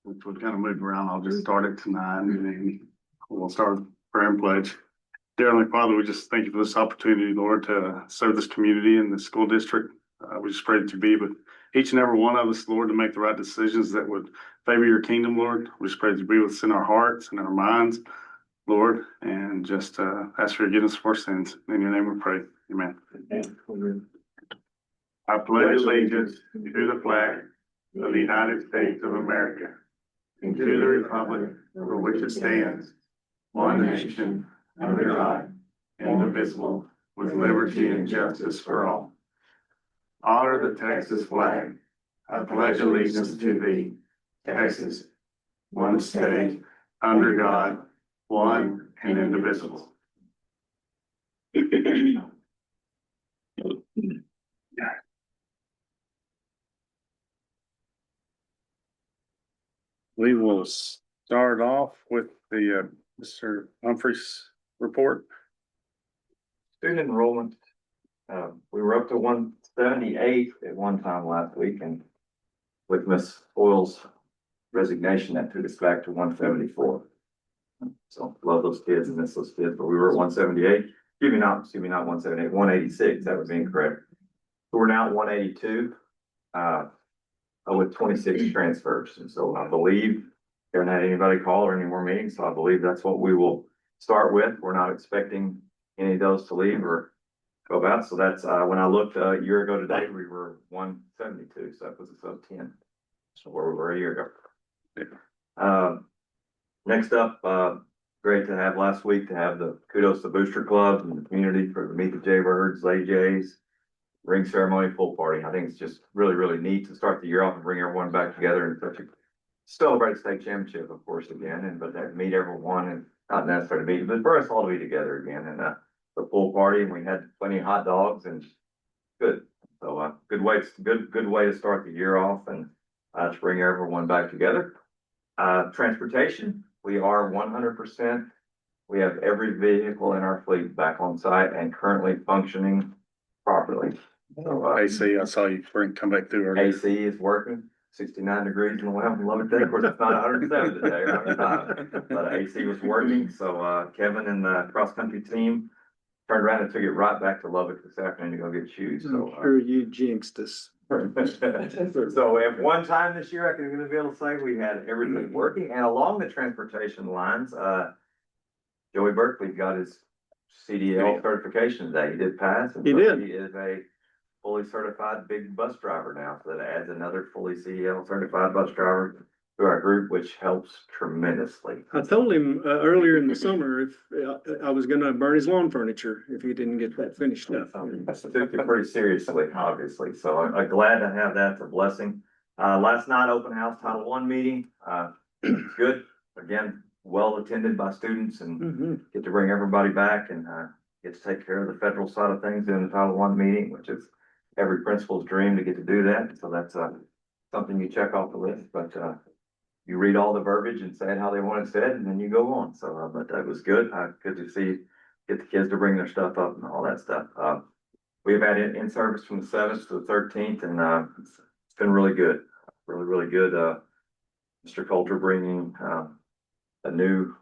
which we've kind of moved around. I'll just start it tonight and then we'll start with prayer and pledge. Dear Heavenly Father, we just thank you for this opportunity, Lord, to serve this community and the school district. We just pray that you be with each and every one of us, Lord, to make the right decisions that would favor your kingdom, Lord. We just pray that you be with us in our hearts and in our minds, Lord, and just ask for forgiveness for our sins. In your name we pray. Amen. Amen. I pledge allegiance to the flag of the United States of America and to the republic for which it stands, one nation, under God, indivisible, with liberty and justice for all. Honor the Texas flag. I pledge allegiance to thee, Texas, one state, under God, one and indivisible. We will start off with the Mr. Humphreys report. Student enrollment, we were up to 178 at one time last week, and with Miss Foyle's resignation, that took us back to 174. So love those kids and miss those kids, but we were at 178. Excuse me, not 178, 186. That was incorrect. So we're now at 182 with 26 transfers, and so I believe they haven't had anybody call or any more meetings. So I believe that's what we will start with. We're not expecting any of those to leave or go about. So that's when I looked a year ago today, we were 172. So that was a sub 10. So where we were a year ago. Next up, great to have last week to have the kudos to Booster Club and the community for the Meet the Jaybirds, Lady Jays, ring ceremony, pool party. I think it's just really, really neat to start the year off and bring everyone back together and such a celebrate state championship, of course, again, and but that meet everyone and not necessarily meet, but for us all to be together again and the pool party, and we had plenty of hot dogs and good. So good way to start the year off and to bring everyone back together. Transportation, we are 100%. We have every vehicle in our fleet back on site and currently functioning properly. So, AC, I saw you come back through earlier. AC is working. 69 degrees in the well, love it day. Of course, it's not 107 today, right? But AC was working. So Kevin and the cross country team turned around and took it right back to Lubbock this afternoon to go get shoes. So I'm sure you jinxed us. So at one time this year, I can be able to say we had everything working, and along the transportation lines, Joey Berkeley got his CDL certification today. He did pass. And he did. He is a fully certified big bus driver now. So that adds another fully CDL certified bus driver to our group, which helps tremendously. I told him earlier in the summer if I was going to burn his lawn furniture if he didn't get that finished up. I took it pretty seriously, obviously. So I'm glad to have that. It's a blessing. Last night, open house Title I meeting. Good. Again, well attended by students and get to bring everybody back and get to take care of the federal side of things in the Title I meeting, which is every principal's dream to get to do that. So that's something you check off the list. But you read all the verbiage and say it how they want it said, and then you go on. So, but that was good. Good to get the kids to bring their stuff up and all that stuff. We've had in service from the 7th to the 13th, and it's been really good. Really, really good. Mr. Coulter bringing a new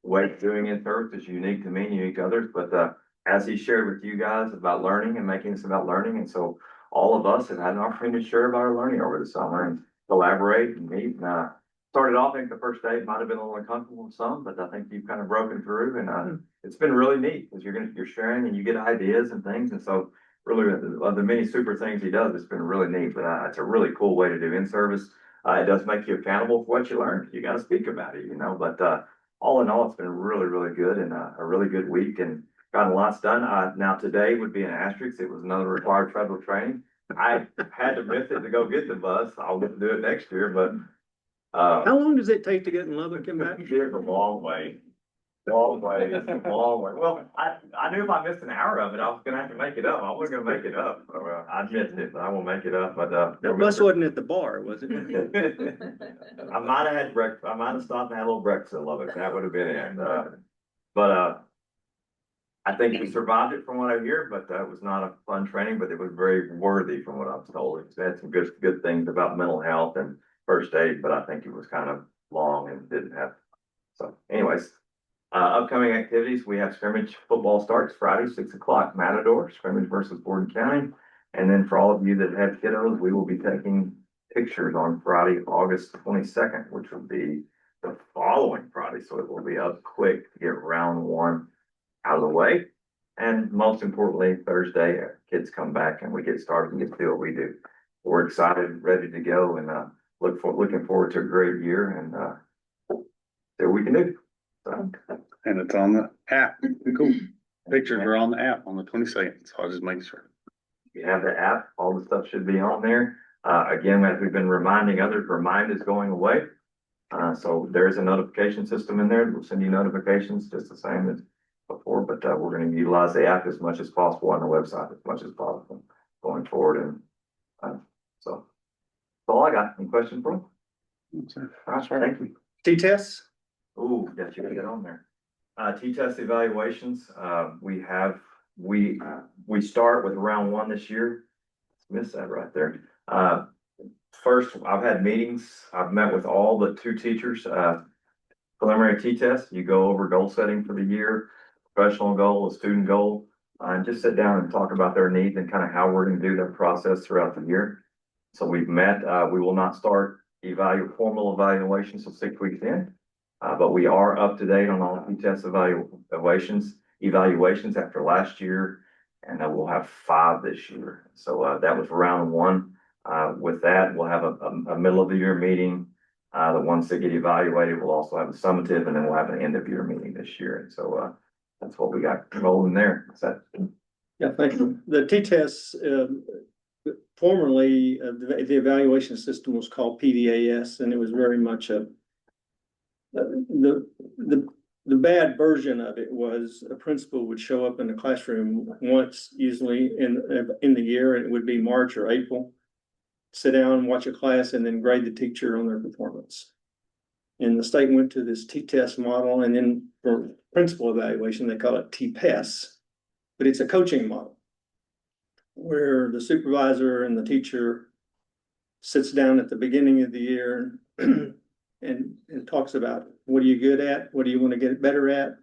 way of doing in service is unique to me, unique to others. But as he shared with you guys about learning and making this about learning, and so all of us have had an opportunity to share about our learning over the summer and collaborate and meet. And started off, I think the first day might have been a little uncomfortable with some, but I think you've kind of broken through, and it's been really neat because you're sharing and you get ideas and things. And so really of the many super things he does, it's been really neat. But it's a really cool way to do in service. It does make you accountable for what you learned. You got to speak about it, but all in all, it's been really, really good and a really good week and gotten lots done. Now today would be an asterisk. It was another required federal training. I had to miss it to go get the bus. I'll get to do it next year, but how long does it take to get in Lubbock and back? It's a long way. Long way. Well, I knew if I missed an hour of it, I was gonna have to make it up. I wasn't gonna make it up. So, I missed it, but I won't make it up. But that bus wasn't at the bar, was it? I might have had breakfast. I might have stopped and had a little breakfast in Lubbock. That would have been it. But I think we survived it from what I hear, but it was not a fun training, but it was very worthy from what I was told. It had some good things about mental health and first aid, but I think it was kind of long and didn't have. So anyways, upcoming activities, we have scrimmage football starts Friday, 6 o'clock, Matador, scrimmage versus Borden County. And then for all of you that have kiddos, we will be taking pictures on Friday, August 22nd, which will be the following Friday. So it will be up quick to get round one out of the way. And most importantly, Thursday, kids come back and we get started and get to do what we do. We're excited, ready to go, and looking forward to a great year and see what we can do. So, And it's on the app. Cool. Pictures are on the app on the 22nd, so I'll just make sure. you have the app, all the stuff should be on there. Again, as we've been reminding others, Remind is going away. So there's a notification system in there. We'll send you notifications just the same as before, but we're going to utilize the app as much as possible on the website as much as possible going forward. And so that's all I got. Any questions, bro? All right, thank you. T-tests? Oh, yes, you gotta get on there. T-test evaluations, we start with round one this year. Missed that right there. First, I've had meetings. I've met with all but 2 teachers, preliminary T-test. You go over goal setting for the year, professional goal, a student goal, and just sit down and talk about their needs and kind of how we're gonna do that process throughout the year. So we've met, we will not start formal evaluations till 6 weeks in. But we are up to date on all T-test evaluations after last year, and we'll have 5 this year. So that was round one. With that, we'll have a middle of the year meeting. The ones that get evaluated, we'll also have a summative, and then we'll have an end of year meeting this year. And so that's what we got rolling there. Is that? Yeah, thank you. The T-tests, formerly, the evaluation system was called PDAS, and it was very much the bad version of it was a principal would show up in the classroom once, usually in the year, and it would be March or April. Sit down, watch a class, and then grade the teacher on their performance. And the state went to this T-test model, and then for principal evaluation, they call it T-PES, but it's a coaching model where the supervisor and the teacher sits down at the beginning of the year and talks about what are you good at, what do you want to get better at.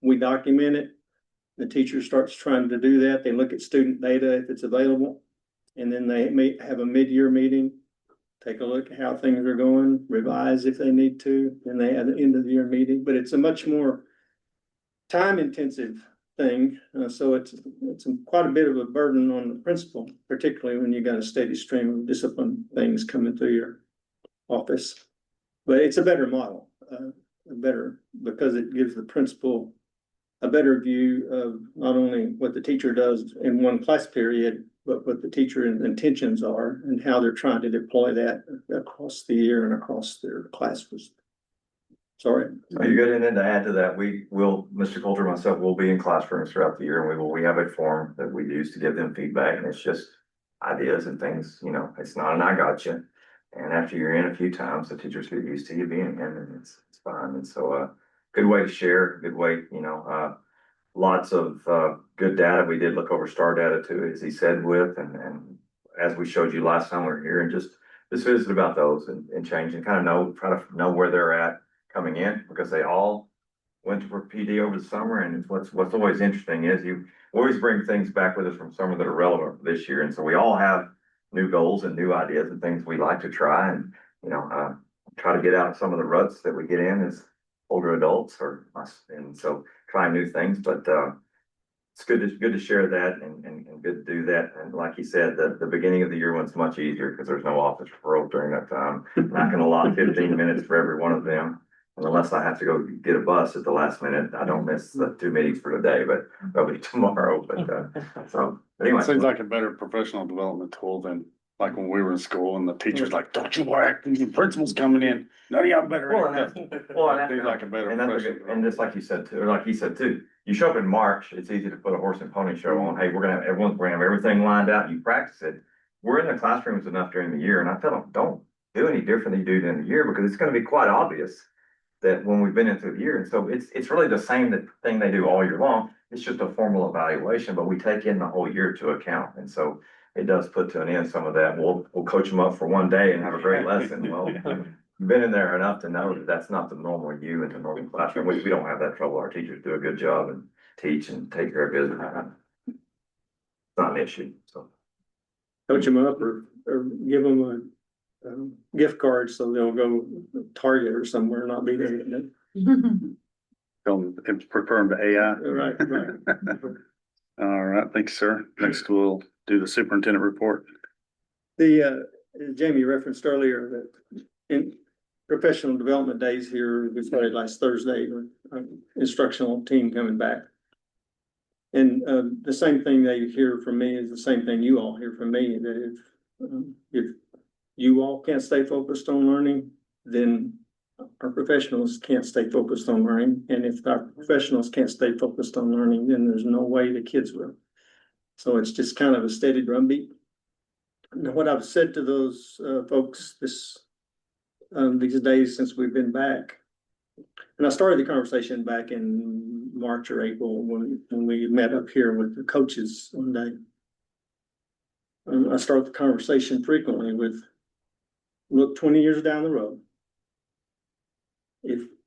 We document it. The teacher starts trying to do that. They look at student data if it's available, and then they may have a mid-year meeting, take a look at how things are going, revise if they need to, and they have an end of the year meeting. But it's a much more time-intensive thing, so it's quite a bit of a burden on the principal, particularly when you got a steady stream of discipline things coming through your office. But it's a better model, because it gives the principal a better view of not only what the teacher does in one class period, but what the teacher's intentions are and how they're trying to deploy that across the year and across their classes. Sorry. Are you good? And then to add to that, Mr. Coulter and myself will be in classrooms throughout the year, and we have a form that we use to give them feedback, and it's just ideas and things, it's not an I gotcha. And after you're in a few times, the teachers get used to you being in, and it's fine. And so, good way to share, good way, lots of, good data. We did look over STAR data too, as he said and as we showed you last time we were here, and just visit about those and change and kind of try to know where they're at coming in, because they all went to PD over the summer. And what's always interesting is you always bring things back with us from summer that are relevant for this year. And so we all have new goals and new ideas and things we like to try, and try to get out some of the ruts that we get in as older adults or us, and so try new things. But it's good to share that and good to do that. And like you said, the beginning of the year one's much easier because there's no office referrals during that time. I'm not gonna allot 15 minutes for every one of them, unless I have to go get a bus at the last minute. I don't miss the 2 meetings for today, but probably tomorrow. But so anyway. Seems like a better professional development tool than like when we were in school and the teacher's like, don't you whack, the principal's coming in. None of y'all better. Seems like a better professional. And just like you said too, or like he said too, you show up in March, it's easy to put a horse and pony show on. Hey, everyone's gonna have everything lined out. You practice it. We're in the classrooms enough during the year, and I tell them, don't do any different than you do during the year, because it's gonna be quite obvious that when we've been into the year. And so it's really the same thing they do all year long. It's just a formal evaluation, but we take in the whole year to account. And so it does put to an end some of that. We'll coach them up for one day and have a great lesson. Well, been in there enough to know that that's not the normal you in the normal classroom. We don't have that trouble. Our teachers do a good job and teach and take care of business. It's not an issue, so. Coach them up or give them a gift card so they'll go Target or somewhere, not be there. Don't prefer them to AI. Right, right. All right, thank you, sir. Next, we'll do the superintendent report. The, Jamie referenced earlier that in professional development days here, we started last Thursday, instructional team coming back. And, the same thing they hear from me is the same thing you all hear from me, that if you all can't stay focused on learning, then our professionals can't stay focused on learning. And if our professionals can't stay focused on learning, then there's no way the kids will. So it's just kind of a steady drumbeat. Now, what I've said to those folks these days since we've been back, and I started the conversation back in March or April when we met up here with the coaches one day. I start the conversation frequently with, look 20 years down the road.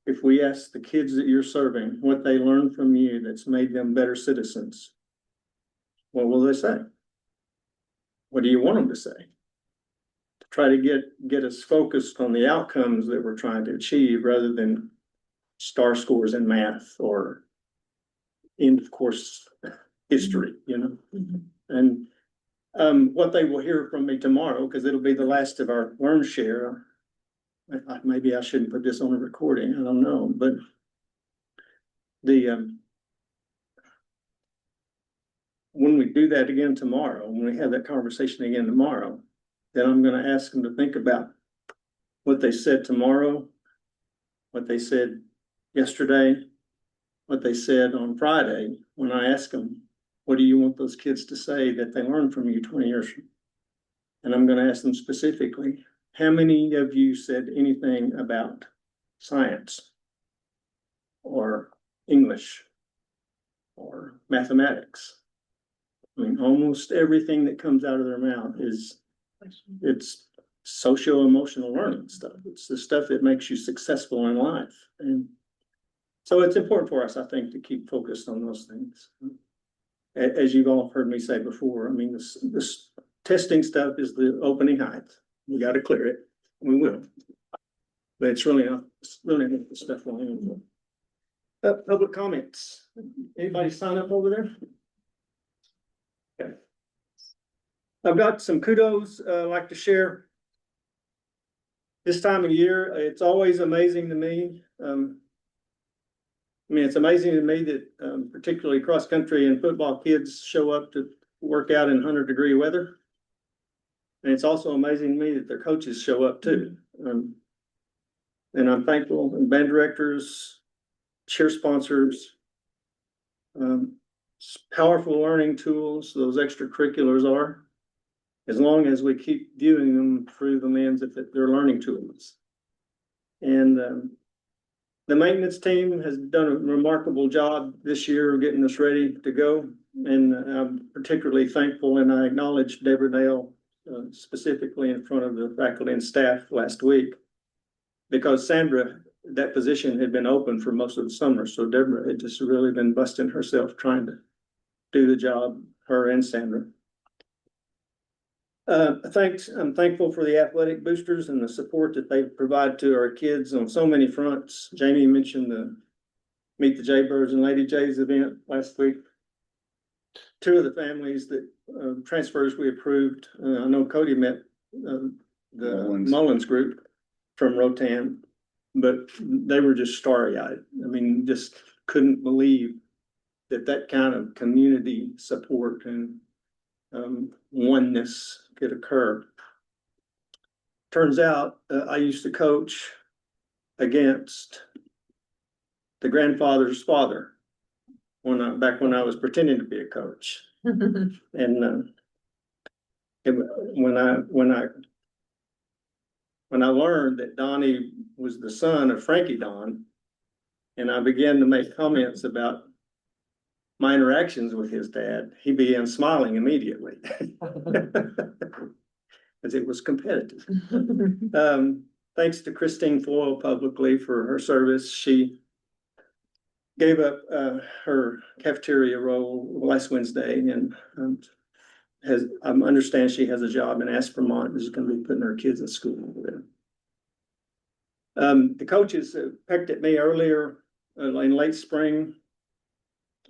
If we ask the kids that you're serving what they learned from you that's made them better citizens, what will they say? What do you want them to say? To try to get us focused on the outcomes that we're trying to achieve rather than star scores in math or end of course history, you know? And what they will hear from me tomorrow, because it'll be the last of our Learn Share. Maybe I shouldn't put this on a recording, I don't know, but when we do that again tomorrow, when we have that conversation again tomorrow, then I'm going to ask them to think about what they said tomorrow, what they said yesterday, what they said on Friday, when I ask them, what do you want those kids to say that they learned from you 20 years from? And I'm going to ask them specifically, how many of you said anything about science or English or mathematics? I mean, almost everything that comes out of their mouth it's socio-emotional learning stuff. It's the stuff that makes you successful in life. And so it's important for us, I think, to keep focused on those things. As you've all heard me say before, I mean, this testing stuff is the opening height. We got to clear it. We will. But it's really not the stuff we're aiming for. Public comments. Anybody sign up over there? Okay. I've got some kudos I'd like to share. This time of year, it's always amazing to me. I mean, it's amazing to me that particularly cross-country and football kids show up to work out in 100-degree weather. And it's also amazing to me that their coaches show up too. And I'm thankful, and band directors, cheer sponsors, powerful learning tools, those extracurriculars are, as long as we keep viewing them through the lens that they're learning tools. And the maintenance team has done a remarkable job this year of getting us ready to go. And I'm particularly thankful, and I acknowledge Deborah Dale specifically in front of the faculty and staff last week, because Sandra, that position had been open for most of the summer. So Deborah had just really been busting herself trying to do the job, her and Sandra. I'm thankful for the athletic boosters and the support that they provide to our kids on so many fronts. Jamie mentioned the Meet the Jaybirds and Lady Jays event last week. Two of the families that transfers we approved, I know Cody met the Mullins group from Rotan, but they were just starry-eyed. I mean, just couldn't believe that kind of community support and oneness could occur. Turns out I used to coach against the grandfather's father back when I was pretending to be a coach. And when I learned that Donnie was the son of Frankie Don, and I began to make comments about my interactions with his dad, he began smiling immediately. As it was competitive. Thanks to Christine Foyle publicly for her service. She gave up her cafeteria role last Wednesday and I understand she has a job in Aspermont. Is going to be putting her kids in school over there. The coaches pecked at me earlier in late spring,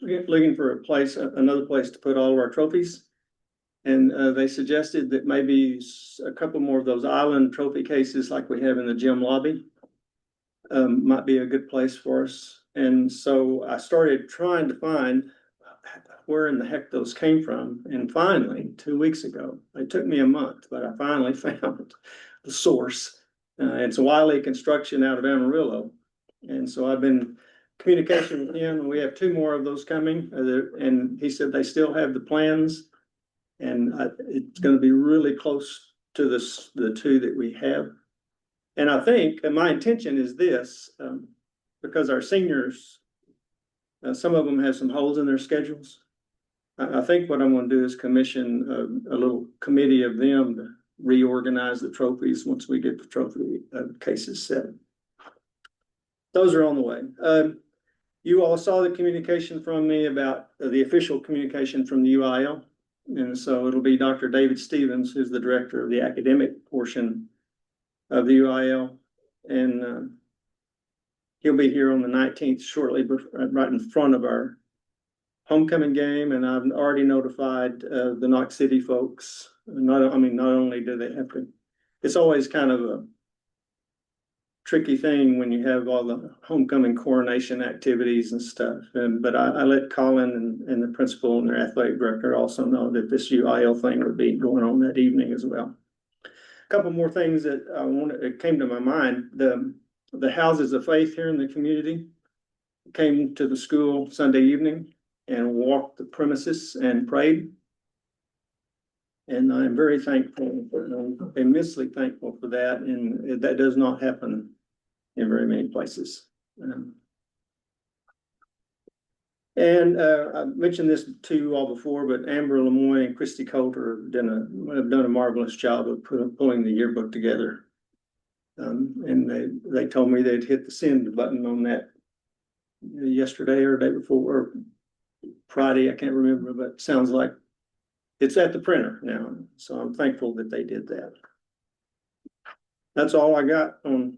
looking for another place to put all of our trophies. And they suggested that maybe a couple more of those island trophy cases like we have in the gym lobby might be a good place for us. And so I started trying to find where in the heck those came from. And finally, 2 weeks ago, it took me a month, but I finally found the source. It's Wiley Construction out of Amarillo. And so I've been communication with him, and we have 2 more of those coming. And he said they still have the plans. And it's going to be really close to the 2 that we have. And I think, and my intention is this, because our seniors, some of them have some holes in their schedules. I think what I'm going to do is commission a little committee of them to reorganize the trophies once we get the trophy cases set. Those are on the way. You all saw the communication from me about the official communication from the UIL. And so it'll be Dr. David Stevens, who's the director of the academic portion of the UIL. And he'll be here on the 19th shortly, right in front of our homecoming game. And I've already notified the Knox City folks. Not only do they have to, it's always kind of a tricky thing when you have all the homecoming coronation activities and stuff. But I let Colin and the principal and their athletic director also know that this UIL thing would be going on that evening as well. A couple more things that it came to my mind. The houses of faith here in the community came to the school Sunday evening and walked the premises and prayed. And I'm very thankful, immensely thankful for that. And that does not happen in very many places. I mentioned this to you all before, but Amber Lemoyne and Christy Coulter have done a marvelous job of pulling the yearbook together. And they told me they'd hit the send button on that yesterday or the day before, or Friday, I can't remember, but it sounds like it's at the printer now. So I'm thankful that they did that. That's all I got on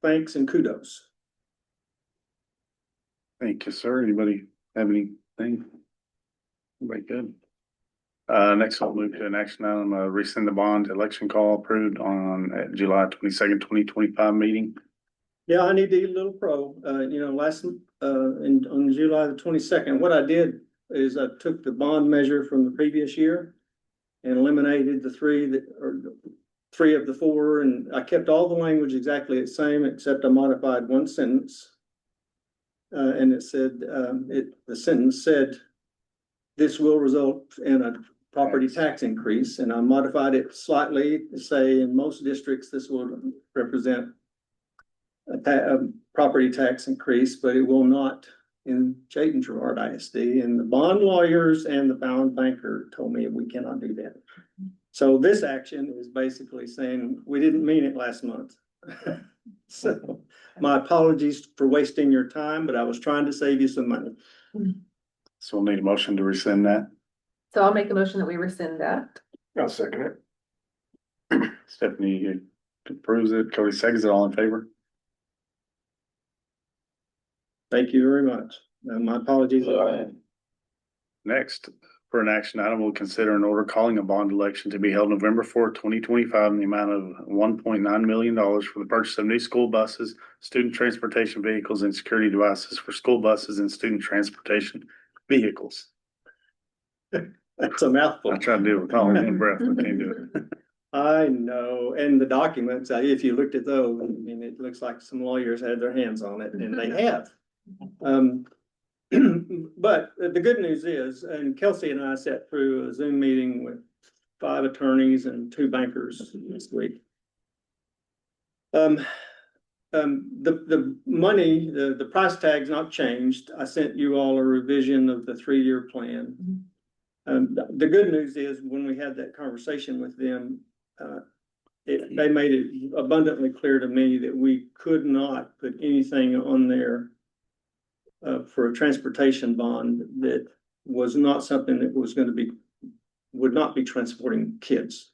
thanks and kudos. Thank you, sir. Anybody have anything? Everybody good? Next we'll move to an action item, rescind the bond election call approved on July 22nd, 2025 meeting. Yeah, I need to eat a little crow. On July the 22nd, what I did is I took the bond measure from the previous year and eliminated the 3 of the 4, and I kept all the language exactly the same, except I modified one sentence. And it said, the sentence said, this will result in a property tax increase. And I modified it slightly to say in most districts, this will represent a property tax increase, but it will not in Chayton Girard ISD. And the bond lawyers and the bond banker told me we cannot do that. So this action is basically saying we didn't mean it last month. So my apologies for wasting your time, but I was trying to save you some money. So we'll need a motion to rescind that. So I'll make a motion that we rescind that. I'll second it. Stephanie approves it. Cody seconds it. All in favor? Thank you very much. My apologies. Next, for an action item, we'll consider an order calling a bond election to be held November 4th, 2025 in the amount of $1.9 million for the purchase of new school buses, student transportation vehicles, and security devices for school buses and student transportation vehicles. That's a mouthful. I tried to do it with all one breath, but can't do it. I know, and the documents, if you looked at those, I mean, it looks like some lawyers had their hands on it, and they have. But the good news is, and Kelsey and I sat through a Zoom meeting with 5 attorneys and 2 bankers this week. The the money, the price tag's not changed. I sent you all a revision of the 3-year plan. The good news is when we had that conversation with them, they made it abundantly clear to me that we could not put anything on there for a transportation bond that was not something that was going to be, would not be transporting kids.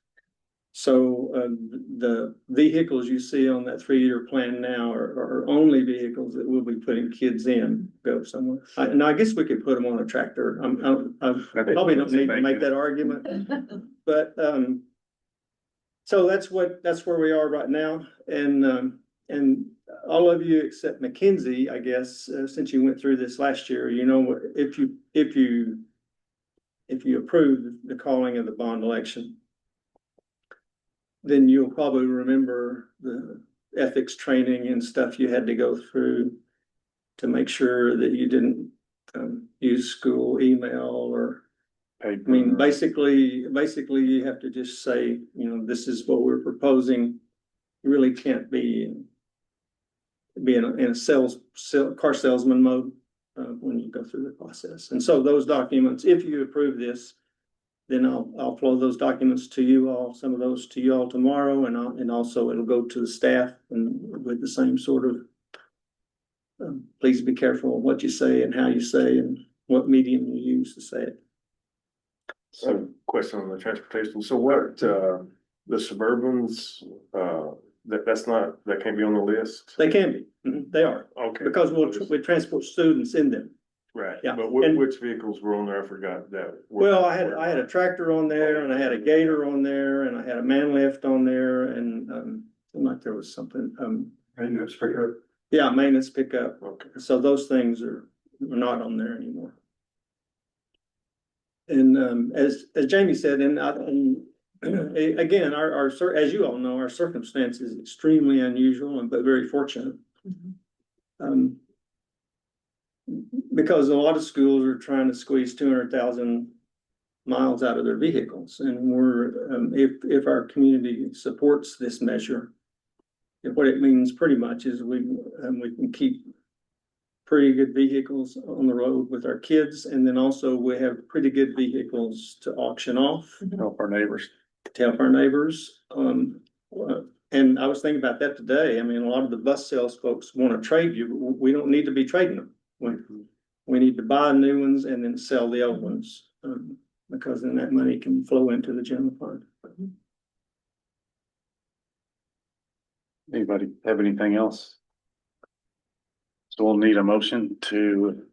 So the vehicles you see on that 3-year plan now are only vehicles that we'll be putting kids in, go somewhere. And I guess we could put them on a tractor. I probably don't need to make that argument, but so that's where we are right now. And all of you except Mackenzie, I guess, since you went through this last year, you know, if you approve the calling of the bond election, then you'll probably remember the ethics training and stuff you had to go through to make sure that you didn't use school email or, I mean, basically you have to just say, you know, this is what we're proposing. You really can't be in a car salesman mode when you go through the process. And so those documents, if you approve this, then I'll flow those documents to you all, some of those to you all tomorrow, and also it'll go to the staff and with the same sort of please be careful of what you say and how you say and what medium you use to say it. So, question on the transportation. So what, the Suburbans, that can't be on the list? They can be, they are, Okay. because we transport students in them. Right, Yeah, but and- which vehicles were on there? I forgot that. Well, I had a tractor on there, and I had a gator on there, and I had a man lift on there, and seemed like there was something, Maintenance pickup. yeah, maintenance pickup. Okay. So those things are not on there anymore. And as Jamie said, and again, as you all know, our circumstance is extremely unusual but very fortunate. Because a lot of schools are trying to squeeze 200,000 miles out of their vehicles, and if our community supports this measure, what it means pretty much is we can keep pretty good vehicles on the road with our kids, and then also we have pretty good vehicles to auction off. Help our neighbors. To help our neighbors. And I was thinking about that today. I mean, a lot of the bus sales folks want to trade you. We don't need to be trading them. We need to buy new ones and then sell the old ones, because then that money can flow into the general fund. Anybody have anything else? So we'll need a motion to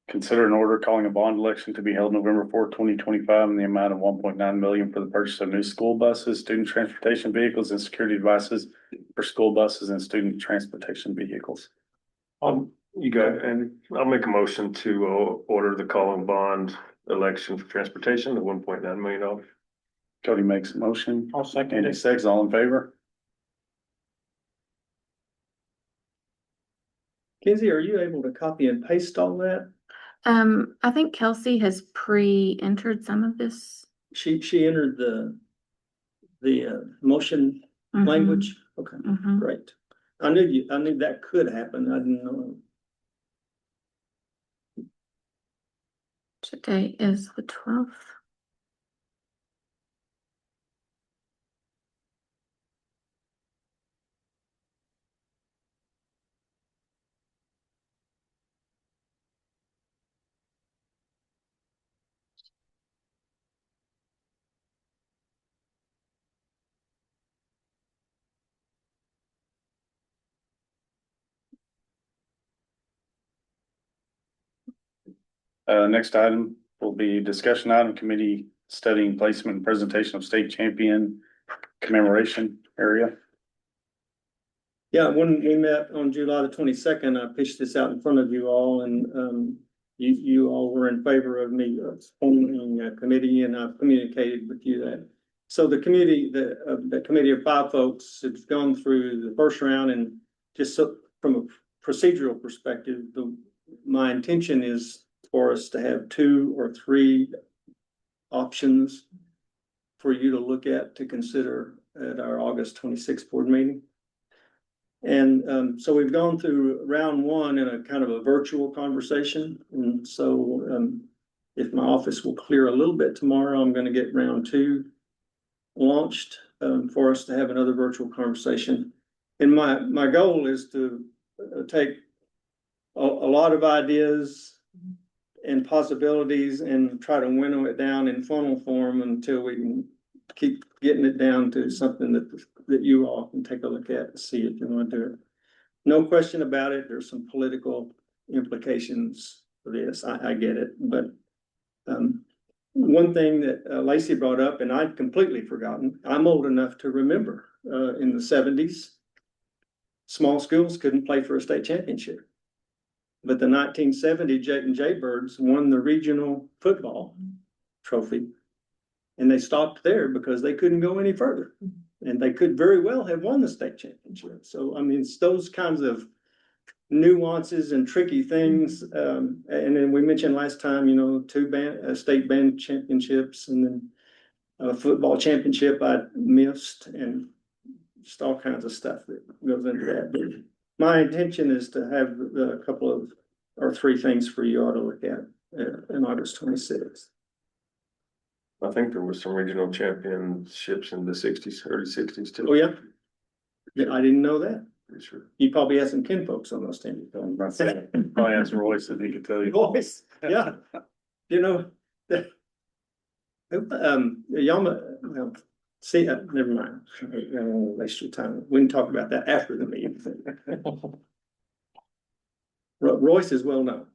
consider an order calling a bond election to be held November 4th, 2025 in the amount of 1.9 million for the purchase of new school buses, student transportation vehicles, and security devices for school buses and student transportation vehicles. You got, and I'll make a motion to order the calling bond election for transportation of $1.9 million. Cody makes a motion. I'll second Andy seconds, all in favor? Kenzie, are you able to copy and paste all that? I think Kelsey has pre-entered some of this. She entered the motion Mhm, language. Okay, mhm. great. I knew that could happen. I didn't know. Today is the 12th. Next item will be discussion item committee studying placement and presentation of state champion commemoration area. Yeah, when we met on July the 22nd, I pitched this out in front of you all, and you all were in favor of me forming a committee, and I've communicated with you that. So the committee, the committee of 5 folks has gone through the first round, and just so, from a procedural perspective, my intention is for us to have 2 or 3 options for you to look at to consider at our August 26th board meeting. And so we've gone through round one in a kind of a virtual conversation. And so if my office will clear a little bit tomorrow, I'm going to get round two launched for us to have another virtual conversation. And my goal is to take a lot of ideas and possibilities and try to winnow it down in funnel form until we can keep getting it down to something that you all can take a look at and see if you want to do it. No question about it. There's some political implications for this. I get it. But one thing that Lacey brought up, and I'd completely forgotten, I'm old enough to remember in the 70s, small schools couldn't play for a state championship. But the 1970 Jayton Jaybirds won the regional football trophy. And they stopped there because they couldn't go any further. And they could very well have won the state championship. So, I mean, it's those kinds of nuances and tricky things. And then we mentioned last time, you know, two state band championships and then a football championship I missed and just all kinds of stuff that goes into that. But my intention is to have a couple of or three things for you all to look at in August 26th. I think there was some regional championships in the sixties, early sixties too. Oh, yeah? Yeah, I didn't know that. Pretty sure. You probably have some kinfolks on those teams. That's it. Probably ask Royce if he could tell you. Boys, yeah. You know, well, see, never mind. I won't waste your time. We can talk about that after the meeting. Royce is well known.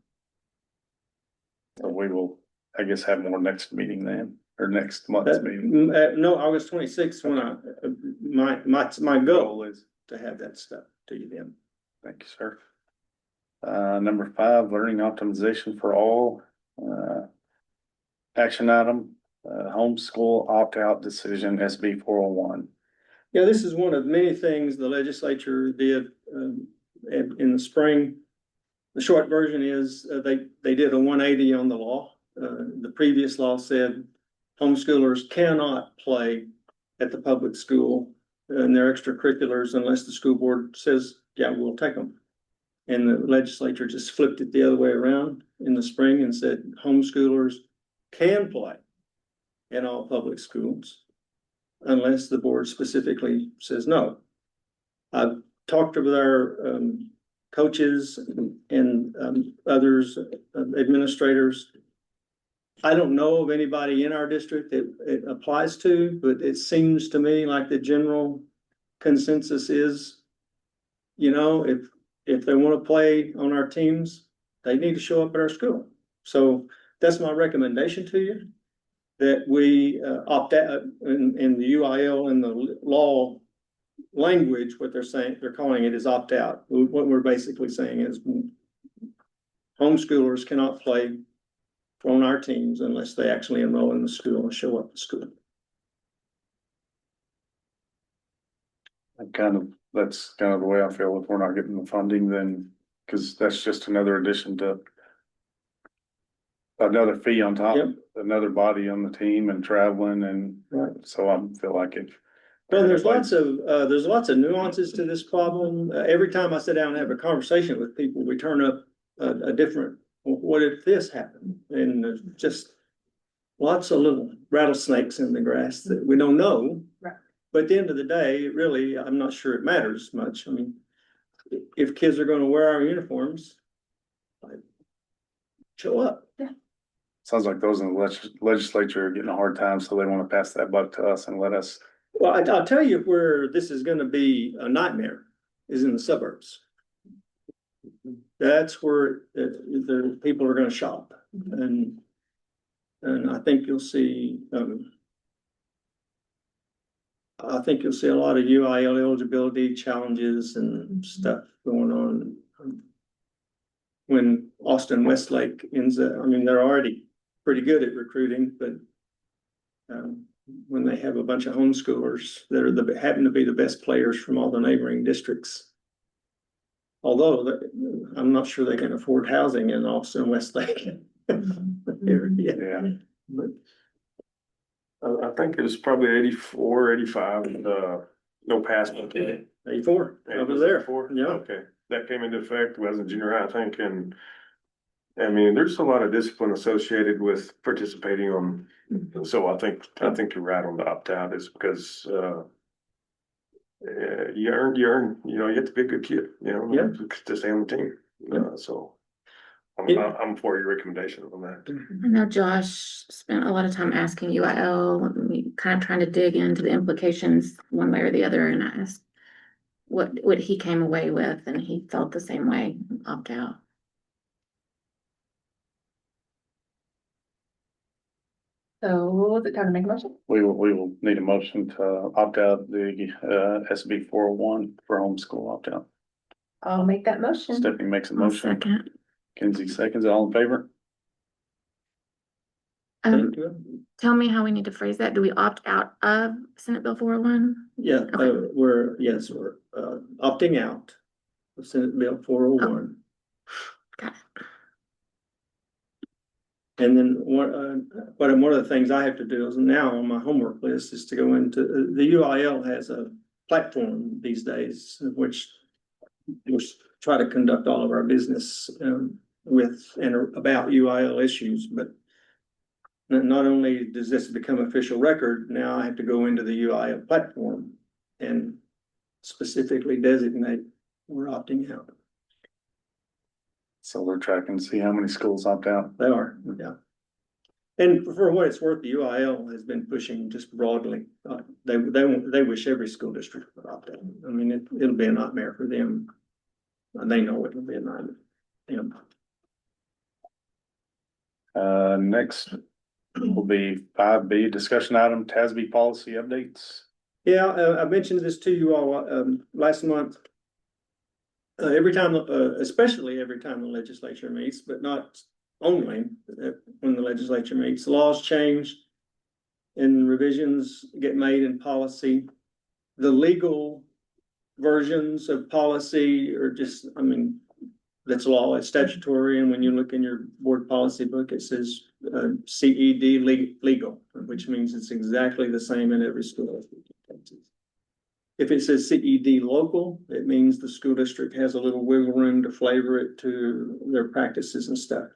So we will, I guess, have more next meeting then, or next month's meeting. No, August 26th, when my goal is to have that stuff to you then. Thank you, sir. Number 5, learning optimization for all. Action item, homeschool opt-out decision, SB 401. Yeah, this is one of many things the legislature did in the spring. The short version is they did a 180 on the law. The previous law said homeschoolers cannot play at the public school in their extracurriculars unless the school board says, yeah, we'll take them. And the legislature just flipped it the other way around in the spring and said homeschoolers can play in all public schools unless the board specifically says no. I've talked with our coaches and others, administrators. I don't know of anybody in our district that it applies to, but it seems to me like the general consensus is, you know, if they want to play on our teams, they need to show up at our school. So that's my recommendation to you, that we opt out in the UIL and the law language, what they're saying, they're calling it is opt out. What we're basically saying is homeschoolers cannot play on our teams unless they actually enroll in the school and show up at school. That's kind of the way I feel. If we're not getting the funding, then, because that's just another addition to another fee on top, Yep. another body on the team and traveling, and Right. so I feel like it. Well, there's lots of nuances to this problem. Every time I sit down and have a conversation with people, we turn up a different, what if this happened? And there's just lots of little rattlesnakes in the grass that we don't know. Right. But at the end of the day, really, I'm not sure it matters much. I mean, if kids are gonna wear our uniforms, like, show up. Sounds like those in the legislature are getting a hard time, so they want to pass that buck to us and let us. Well, I'll tell you where this is gonna be a nightmare, is in the suburbs. That's where the people are gonna shop, and I think you'll see, I think you'll see a lot of UIL eligibility challenges and stuff going on. When Austin Westlake ends up, I mean, they're already pretty good at recruiting, but when they have a bunch of homeschoolers that are happen to be the best players from all the neighboring districts. Although I'm not sure they can afford housing in Austin Westlake. Yeah. But I think it was probably 84, 85, No passbook. 84, I was there. Yeah. Okay, that came into effect, was in junior high, I think, and I mean, there's a lot of discipline associated with participating on, so I think you're right on the opt-out is because, you earn, you know, you have to be a good kid, you know, Yeah. to stay on the team, Yeah. so. It- I'm for your recommendation on that. I know Josh spent a lot of time asking UIL, kind of trying to dig into the implications one way or the other, and I asked what he came away with, and he felt the same way, opt out. So is it time to make a motion? We will need a motion to opt out the SB 401 for homeschool opt out. I'll make that motion. Stephanie makes a I'll motion, second. Kenzie seconds, all in favor? Um, tell me how we need to phrase that. Do we opt out of Senate Bill 401? Yeah, Okay. we're opting out of Senate Bill 401. Got it. And then one of the things I have to do is now on my homework list is to go into, the UIL has a platform these days, which we try to conduct all of our business with and about UIL issues, but not only does this become official record, now I have to go into the UIL platform and specifically designate we're opting out. So we're tracking to see how many schools opt out. They are, yeah. And for what it's worth, the UIL has been pushing just broadly. They wish every school district would opt out. I mean, it'll be a nightmare for them. And they know it'll be a nightmare. Yeah. Next will be 5B, discussion item, TASB policy updates. Yeah, I mentioned this to you all last month. Every time, especially every time the legislature meets, but not only when the legislature meets, laws change and revisions get made in policy. The legal versions of policy are just, I mean, that's law, it's statutory, and when you look in your board policy book, it says CED legal, which means it's exactly the same in every school. If it says CED local, it means the school district has a little wiggle room to flavor it to their practices and stuff.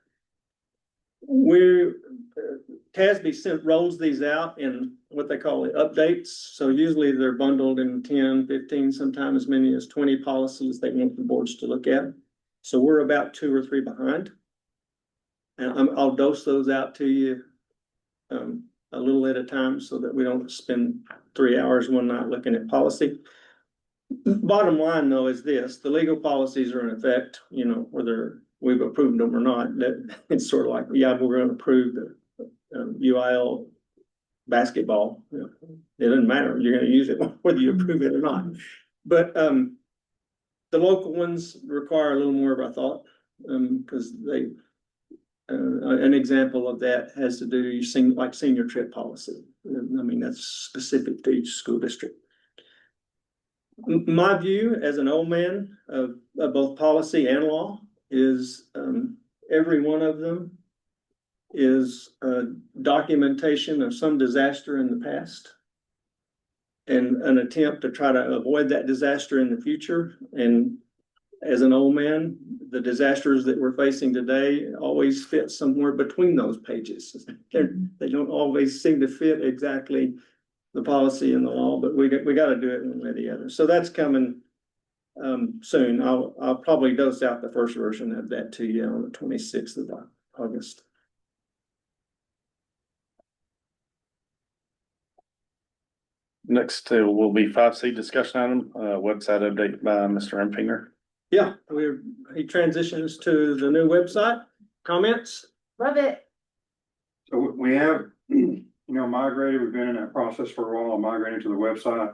TASB rolls these out in what they call updates. So usually they're bundled in 10, 15, sometimes as many as 20 policies they want the boards to look at. So we're about 2 or 3 behind. And I'll dose those out to you a little at a time so that we don't spend 3 hours one night looking at policy. Bottom line though is this, the legal policies are in effect, you know, whether we've approved them or not. That it's sort of like, yeah, we're going to approve the UIL basketball. You know, it doesn't matter. You're going to use it whether you approve it or not. But the local ones require a little more of a thought because they, an example of that has to do like senior trip policy. I mean, that's specific to each school district. My view as an old man of both policy and law is every one of them is a documentation of some disaster in the past and an attempt to try to avoid that disaster in the future. And as an old man, the disasters that we're facing today always fit somewhere between those pages. They don't always seem to fit exactly the policy and the law, but we got to do it one way or the other. So that's coming soon. I'll probably dose out the first version of that to you on the 26th of August. Next will be 5C, discussion item, website update by Mr. Empinger. Yeah, he transitions to the new website. Comments? Love it. So we have, migrated, we've been in that process for a while, migrating to the website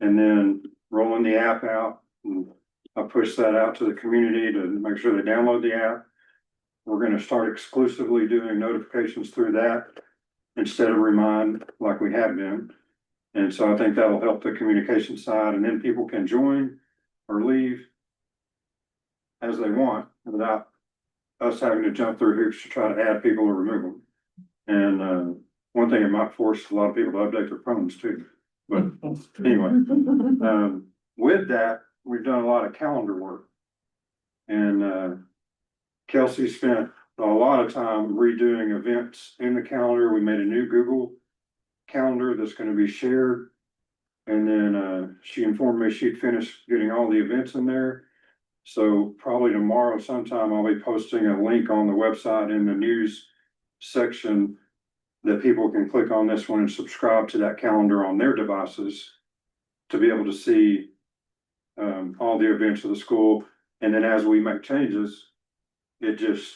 and then rolling the app out. And I pushed that out to the community to make sure they download the app. We're gonna start exclusively doing notifications through that instead of Remind like we have been. And so I think that'll help the communication side, and then people can join or leave as they want without us having to jump through hoops to try to add people or remove them. And one thing, it might force a lot of people to update their phones too. But anyway, with that, we've done a lot of calendar work. And Kelsey spent a lot of time redoing events in the calendar. We made a new Google calendar that's gonna be shared. And then she informed me she'd finished getting all the events in there. So probably tomorrow sometime I'll be posting a link on the website in the news section that people can click on this one and subscribe to that calendar on their devices to be able to see all the events of the school. And then as we make changes, it just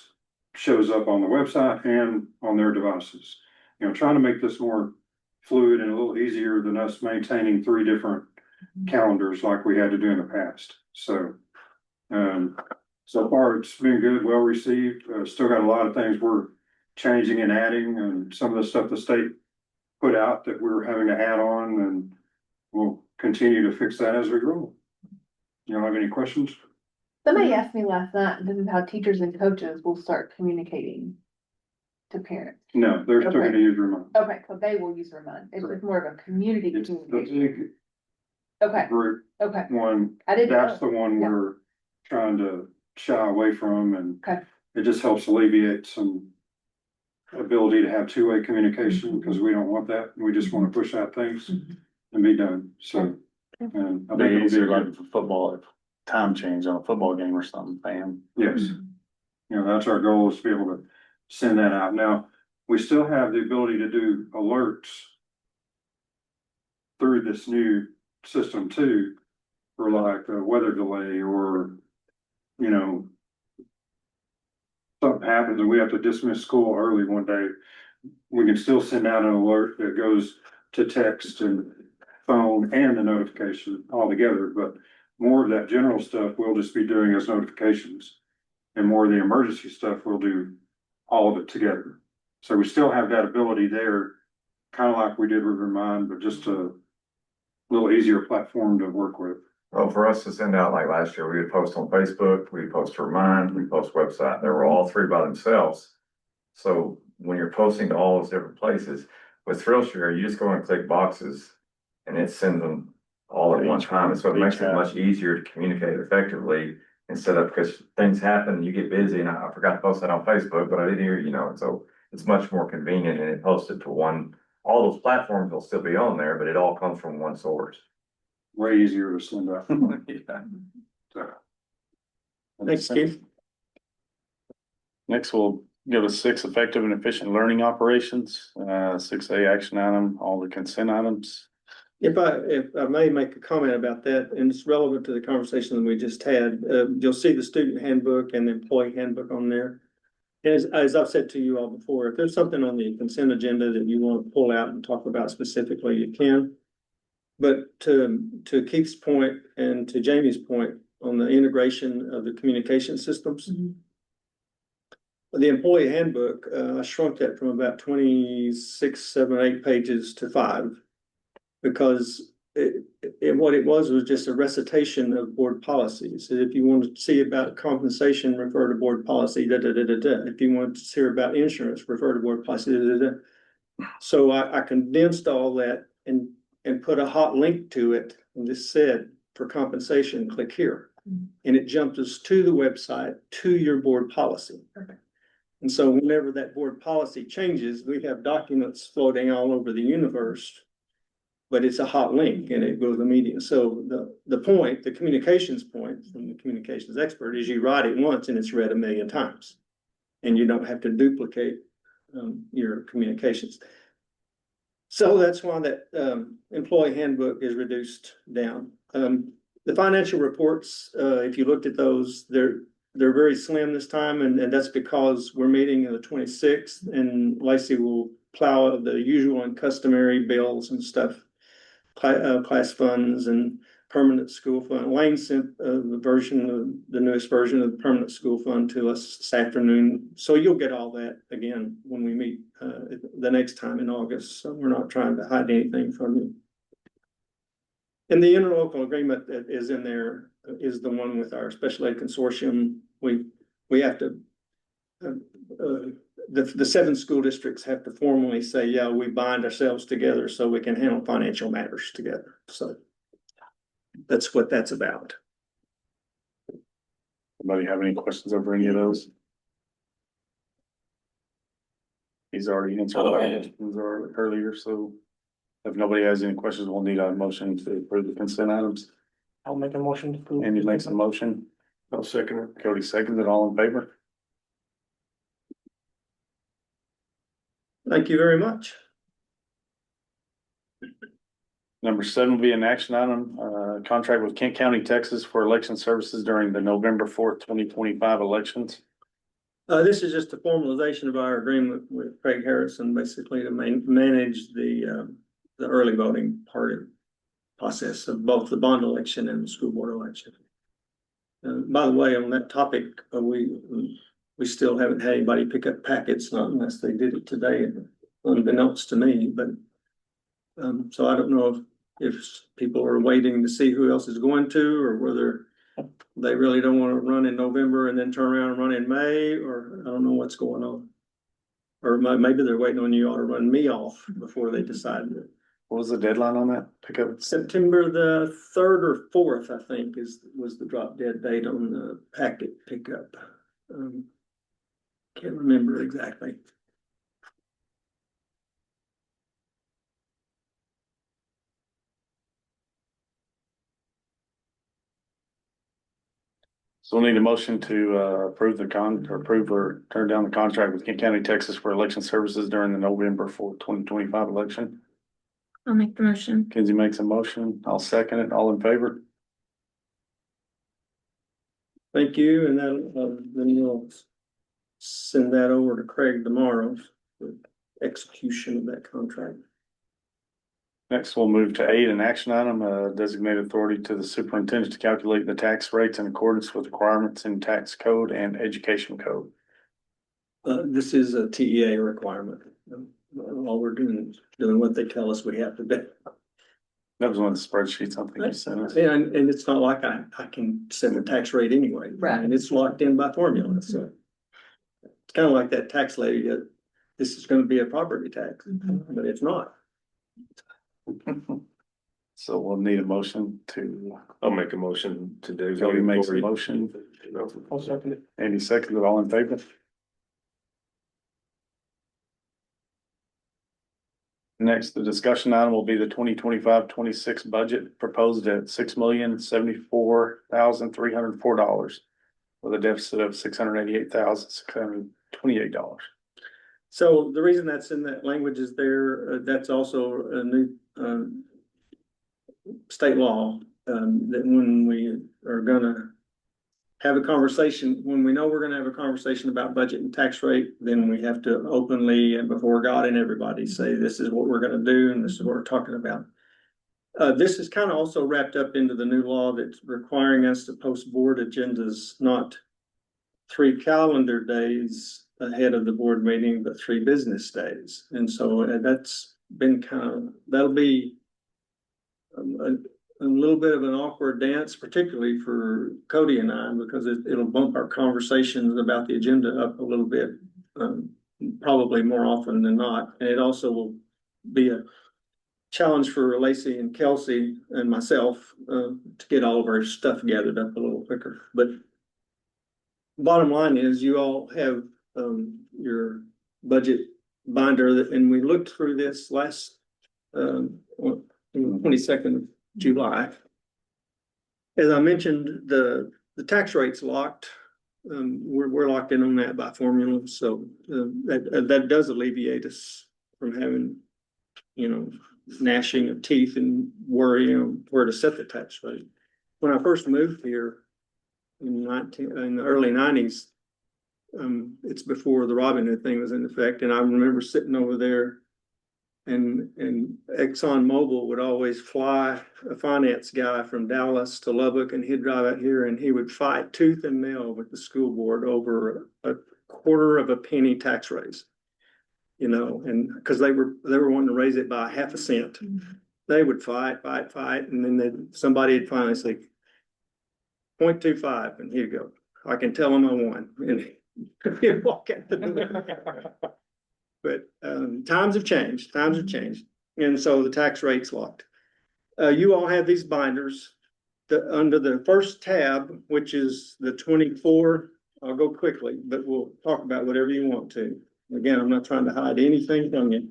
shows up on the website and on their devices. You know, trying to make this more fluid and a little easier than us maintaining 3 different calendars like we had to do in the past. So, so far it's been good, well received. Still got a lot of things we're changing and adding, and some of the stuff the state put out that we're having to add on, and we'll continue to fix that as we grow. You don't have any questions? Somebody asked me last night, this is how teachers and coaches will start communicating to parents. No, they're still gonna use Remind. Okay, so they will use Remind. It's just more of a community It's the communication. big Okay, group okay. one. I didn't That's know. the one Yeah. we're trying to shy away from, and Okay. it just helps alleviate some ability to have two-way communication, because we don't want that. We just want to push out things and be done, so. And I think Be it'll be easier a like good, for football, if time change on a football game or something, bam. yes. You know, that's our goal, is to be able to send that out. Now, we still have the ability to do alerts through this new system too, for like a weather delay, or, you know, something happens and we have to dismiss school early one day, we can still send out an alert that goes to text and phone and the notification all together. But more of that general stuff we'll just be doing as notifications, and more of the emergency stuff we'll do all of it together. So we still have that ability there, kind of like we did with Remind, but just a little easier platform to work with. Well, for us to send out, like last year, we would post on Facebook, we post to Remind, we post website, they were all 3 by themselves. So when you're posting to all those different places, with Thrillshare, you just go and click boxes and it sends them all at one time, and so it makes it much easier to communicate effectively instead of, because things happen, you get busy, and I forgot to post that on Facebook, but I didn't hear, you know, and so it's much more convenient, and it posted to one, all those platforms will still be on there, but it all comes from one source. Way easier to send out. Yeah. So, Thanks, Keith. Next, we'll give us 6 effective and efficient learning operations, 6A action item, all the consent items. If I may make a comment about that, and it's relevant to the conversation that we just had, you'll see the student handbook and the employee handbook on there. As I've said to you all before, if there's something on the consent agenda that you want to pull out and talk about specifically, you can. But to Keith's point and to Jamie's point on the integration of the communication systems, the employee handbook, I shrunk that from about 26, 7, 8 pages to 5. Because what it was just a recitation of board policies. If you want to see about compensation, refer to board policy, If you want to hear about insurance, refer to board policy, So I condensed all that and put a hot link to it, and just said, for compensation, click here. And it jumped us to the website, to your board policy. Perfect. And so whenever that board policy changes, we have documents floating all over the universe. But it's a hot link and it goes immediate. So the communications point from the communications expert is you write it once and it's read 1,000,000 times. And you don't have to duplicate your communications. So that's why that employee handbook is reduced down. The financial reports, if you looked at those, they're very slim this time, and that's because we're meeting on the 26th, and Lacey will plow the usual and customary bills and stuff. Class funds and permanent school fund. Wayne sent the newest version of the permanent school fund to us this afternoon. So you'll get all that again when we meet the next time in August. So we're not trying to hide anything from you. And the interlocal agreement that is in there is the one with our special ed consortium. We have to the 7 school districts have to formally say, yeah, we bind ourselves together so we can handle financial matters together. So that's what that's about. Anybody have any questions over any of those? He's already answered our questions earlier, so if nobody has any questions, we'll need a motion to approve the consent items. I'll make a motion to approve. Andy makes a motion, I'll second it. Cody seconds it, all in favor? Thank you very much. Number 7 will be an action item, contract with Kent County, Texas for election services during the November 4th, 2025 elections. This is just a formalization of our agreement with Craig Harrison, basically to manage the early voting part of process of both the bond election and the school board election. By the way, on that topic, we still haven't had anybody pick up packets, not unless they did it today, unbeknownst to me, but so I don't know if people are waiting to see who else is going to, or whether they really don't want to run in November and then turn around and run in May, or I don't know what's going on. Or maybe they're waiting on you all to run me off before they decide. What was the deadline on that pickup? September the 3rd or 4th, I think, was the drop dead date on the packet pickup. Can't remember exactly. So we'll need a motion to approve or turn down the contract with Kent County, Texas for election services during the November 4th, 2025 election. I'll make the motion. Kenzie makes a motion, I'll second it, all in favor? Thank you, and then we'll send that over to Craig tomorrow for execution of that contract. Next, we'll move to 8, an action item, designated authority to the superintendent to calculate the tax rates in accordance with requirements in tax code and education code. This is a TEA requirement. All we're doing is doing what they tell us we have to do. That was one of the spreadsheets I think you sent us. And it's not like I can set the tax rate anyway. Right. And it's locked in by formula, so. It's kind of like that tax lady that this is gonna be a property tax, but it's not. So we'll need a motion to, I'll make a motion to do. Cody makes a motion, I'll second it. Andy seconds it, all in favor? Next, the discussion item will be the 2025-26 budget proposed at $6,074,304 with a deficit of $688,628. So the reason that's in that language is that's also a new, state law, that when we are gonna have a conversation, when we know we're gonna have a conversation about budget and tax rate, then we have to openly and before God and everybody say, this is what we're gonna do and this is what we're talking about. This is kind of also wrapped up into the new law that's requiring us to post board agendas, not 3 calendar days ahead of the board meeting, but 3 business days. And so that's been that'll be a little bit of an awkward dance, particularly for Cody and I, because it'll bump our conversations about the agenda up a little bit, probably more often than not. And it also will be a challenge for Lacey and Kelsey and myself to get all of our stuff gathered up a little quicker. But bottom line is you all have your budget binder, and we looked through this last 22nd of July. As I mentioned, the tax rate's locked. We're locked in on that by formula, so that does alleviate us from having, gnashing of teeth and worrying where to set the tax rate. When I first moved here in the early 90s, it's before the Robin Hood thing was in effect, and I remember sitting over there, and Exxon Mobil would always fly a finance guy from Dallas to Lubbock, and he'd drive out here and he would fight tooth and nail with the school board over a quarter of a penny tax raise. And because they were wanting to raise it by half a cent. They would fight, and then somebody would finally say 0.25, and he'd go, I can tell him I won. And You walk out the door. But, times have changed, and so the tax rate's locked. You all have these binders. Under the first tab, which is the 24, I'll go quickly, but we'll talk about whatever you want to. Again, I'm not trying to hide anything from you.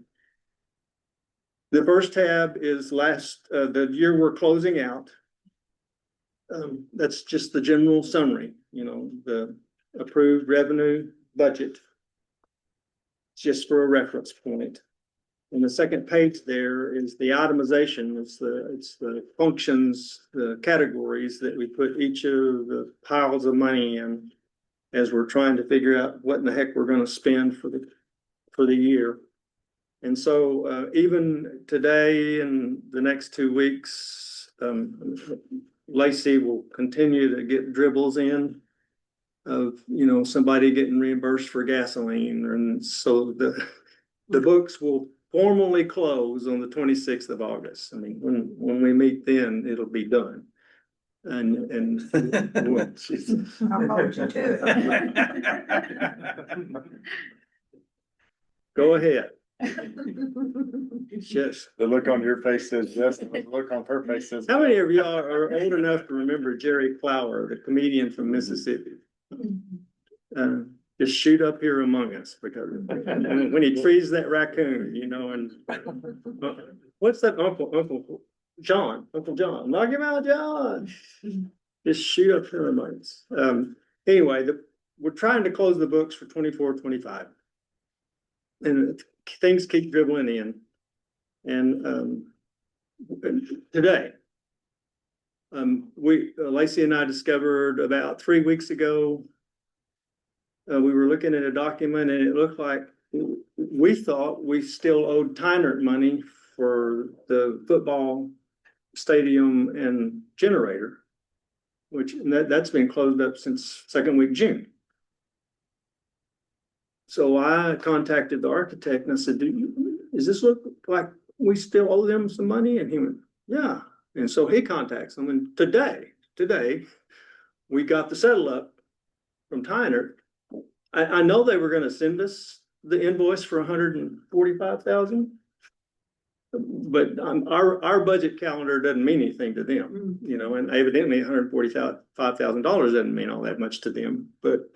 The first tab is the year we're closing out. That's just the general summary, the approved revenue budget. Just for a reference point. And the second page there is the itemization. It's the functions, the categories that we put each of the piles of money in as we're trying to figure out what in the heck we're gonna spend for the year. And so, even today and the next 2 weeks, Lacey will continue to get dribbles in of, somebody getting reimbursed for gasoline. And so the books will formally close on the 26th of August. I mean, when we meet then, it'll be done. And well, I'll hold you to go ahead. Just, The look on your face says yes, the look on her face says. how many of y'all are old enough to remember Jerry Flower, the comedian from Mississippi? Just shoot up here among us, because when he frees that raccoon, and what's that Uncle John, knock him out, John. Just shoot up here among us. Anyway, we're trying to close the books for 24, 25. And things keep dribbling in. And today, Lacey and I discovered about 3 weeks ago, we were looking at a document and it looked like we thought we still owed Tynert money for the football stadium and generator, that's been closed up since second week June. So I contacted the architect and I said, does this look like we still owe them some money? And he went, yeah. And so he contacts them, and today, we got the settle up from Tynert. I know they were gonna send us the invoice for $145,000. But our budget calendar doesn't mean anything to them, and evidently $145,000 doesn't mean all that much to them. But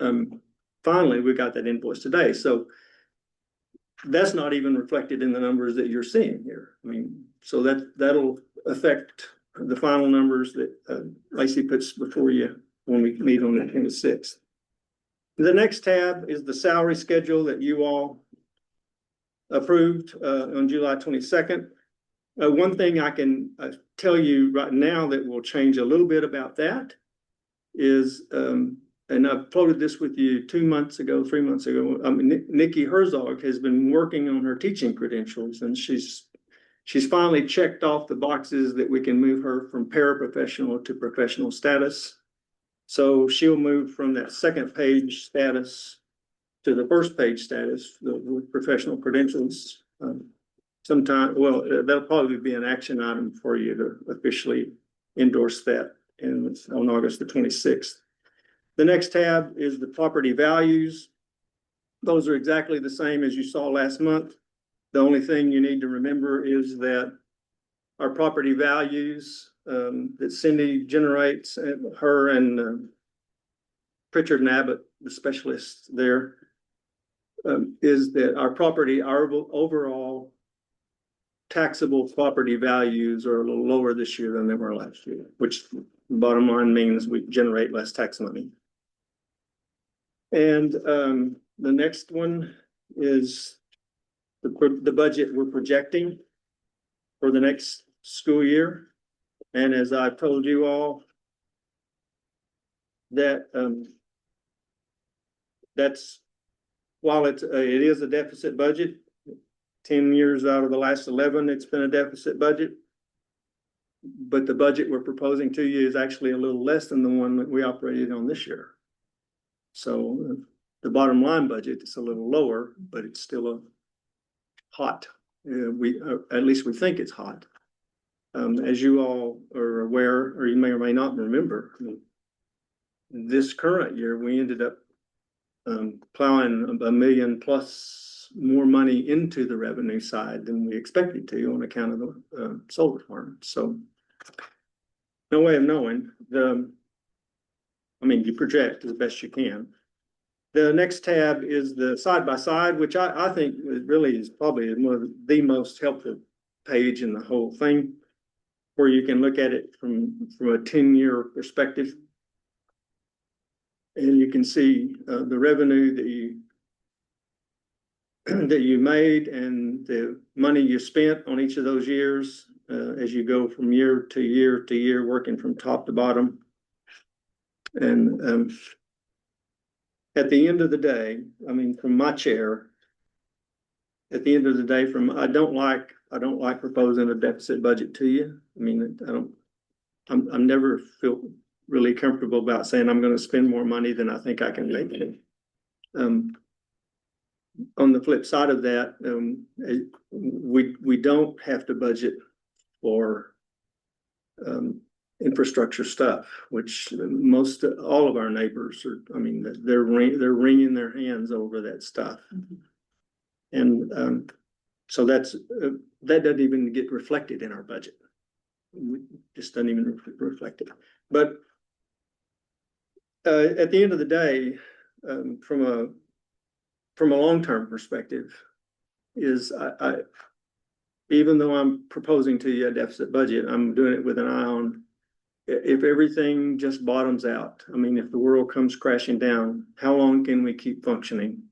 finally, we got that invoice today. So that's not even reflected in the numbers that you're seeing here. I mean, so that'll affect the final numbers that Lacey puts before you when we meet on the 26th. The next tab is the salary schedule that you all approved on July 22nd. One thing I can tell you right now that will change a little bit about that is, and I've quoted this with you 3 months ago, Nikki Herzog has been working on her teaching credentials, and she's finally checked off the boxes that we can move her from paraprofessional to professional status. So she'll move from that second page status to the first page status with professional credentials. That'll probably be an action item for you to officially endorse that on August the 26th. The next tab is the property values. Those are exactly the same as you saw last month. The only thing you need to remember is that our property values that Cindy generates, her and Pritchard and Abbott, the specialists there, is that our overall taxable property values are a little lower this year than they were last year, which bottom line means we generate less tax money. And the next one is the budget we're projecting for the next school year. And as I've told you all, that's while it is a deficit budget, 10 years out of the last 11, it's been a deficit budget. But the budget we're proposing to you is actually a little less than the one that we operated on this year. So the bottom line budget is a little lower, but it's still hot. At least we think it's hot. As you all are aware, or you may or may not remember, this current year, we ended up plowing $1 million plus more money into the revenue side than we expected to on account of the solar farm. So no way of knowing. You project as best you can. The next tab is the side by side, which I think really is probably one of the most helpful page in the whole thing, where you can look at it from a 10-year perspective. And you can see the revenue that you made and the money you spent on each of those years as you go from year to year to year, working from top to bottom. And at the end of the day, from my chair, at the end of the day, I don't like proposing a deficit budget to you. I'm never feel really comfortable about saying I'm going to spend more money than I think I can make it. On the flip side of that, we don't have to budget for infrastructure stuff, which all of our neighbors are. They're wringing their hands over that stuff, and so that doesn't even get reflected in our budget. We just doesn't even reflect it. But at the end of the day, from a long-term perspective, is I even though I'm proposing to you a deficit budget, I'm doing it with an eye on if everything just bottoms out. If the world comes crashing down, how long can we keep functioning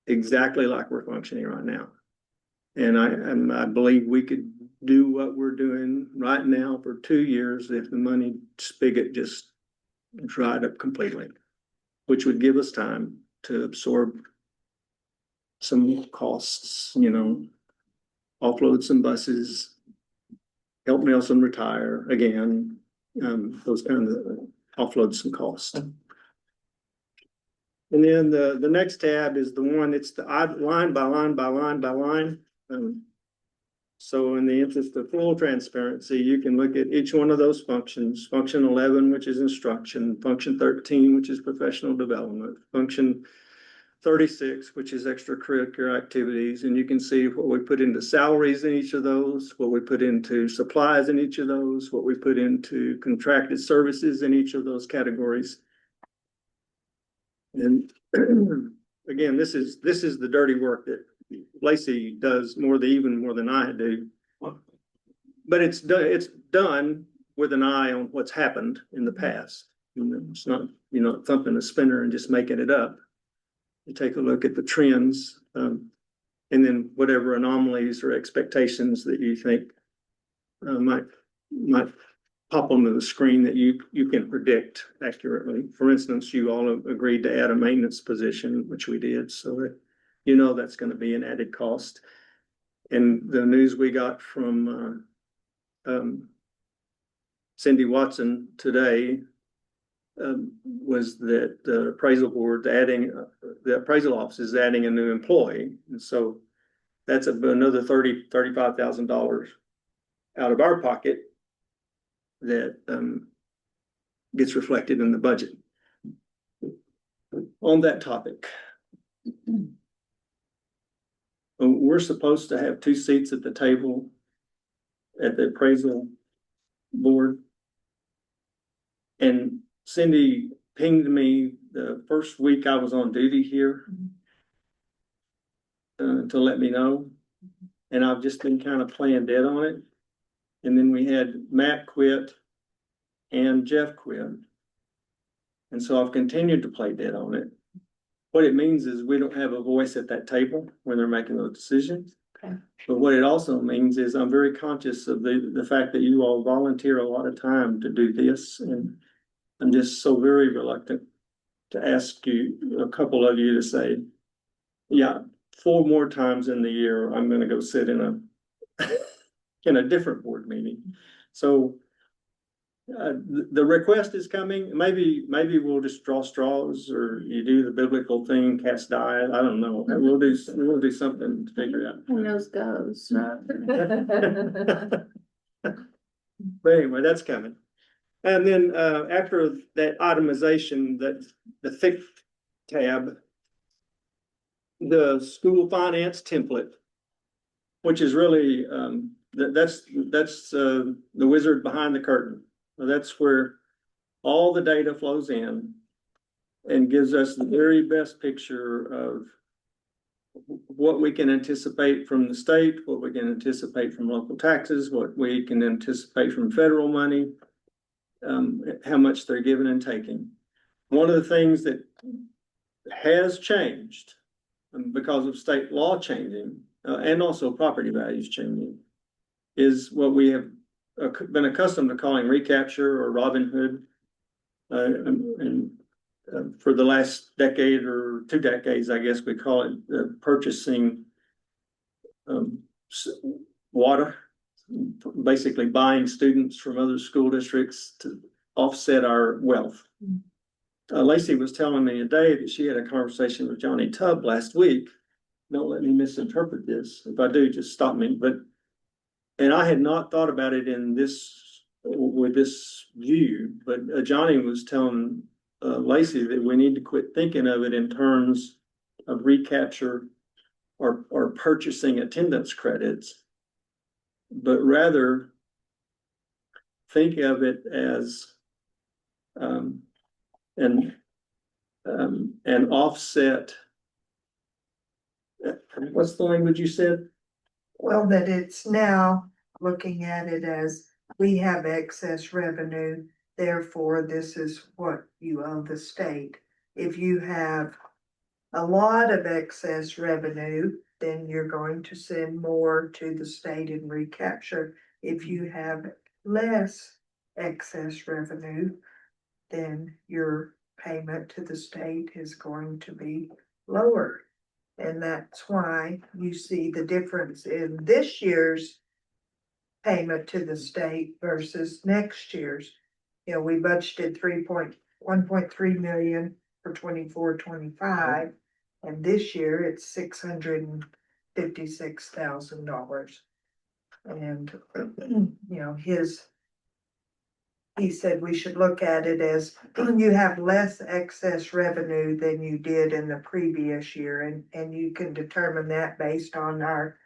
exactly like we're functioning right now? And I believe we could do what we're doing right now for 2 years if the money spigot just dried up completely, which would give us time to absorb some costs, offload some buses, help Nelson retire again, those kind of offload some costs. And then the next tab is the one, it's the line by line by line by line. So in the interest of full transparency, you can look at each one of those functions. Function 11, which is instruction, function 13, which is professional development, function 36, which is extracurricular activities. And you can see what we put into salaries in each of those, what we put into supplies in each of those, what we put into contracted services in each of those categories. And again, this is the dirty work that Lacey does even more than I do. But it's done with an eye on what's happened in the past. It's not, thumping a spinner and just making it up. You take a look at the trends, and then whatever anomalies or expectations that you think might pop onto the screen that you can predict accurately. For instance, you all have agreed to add a maintenance position, which we did, so that that's going to be an added cost. And the news we got from Cindy Watson today was that the appraisal board the appraisal office is adding a new employee. And so that's another $35,000 out of our pocket that gets reflected in the budget. On that topic, we're supposed to have 2 seats at the table at the appraisal board. And Cindy pinged me the first week I was on duty here to let me know. And I've just been kind of playing dead on it. And then we had Matt quit and Jeff quit. And so I've continued to play dead on it. What it means is we don't have a voice at that table when they're making those decisions. Okay. But what it also means is I'm very conscious of the fact that you all volunteer a lot of time to do this. And I'm just so very reluctant to ask you, a couple of you, to say, yeah, 4 more times in the year, I'm going to go sit in a different board meeting. So the request is coming. Maybe we'll just draw straws, or you do the biblical thing, cast die. I don't know. We'll do something to figure it out. Who knows goes. But anyway, that's coming. And then after that itemization, that the thick tab the school finance template, which is really, that's the wizard behind the curtain. That's where all the data flows in and gives us the very best picture of what we can anticipate from the state, what we can anticipate from local taxes, what we can anticipate from federal money, how much they're giving and taking. One of the things that has changed because of state law changing, and also property values changing, is what we have been accustomed to calling recapture or Robin Hood. And for the last decade or 2 decades, I guess we call it purchasing water, basically buying students from other school districts to offset our wealth. Lacey was telling me today that she had a conversation with Johnny Tubb last week. Don't let me misinterpret this. If I do, just stop me. And I had not thought about it with this view, but Johnny was telling Lacey that we need to quit thinking of it in terms of recapture or purchasing attendance credits, but rather think of it as an offset. What's the language you said? Well, that it's now looking at it as we have excess revenue, therefore this is what you owe the state. If you have a lot of excess revenue, then you're going to send more to the state in recapture. If you have less excess revenue, then your payment to the state is going to be lower. And that's why you see the difference in this year's payment to the state versus next year's. You know, we budgeted 1.3 million for 24-25, and this year it's $656,000. And you know, he said we should look at it as you have less excess revenue than you did in the previous year, and you can determine that based on our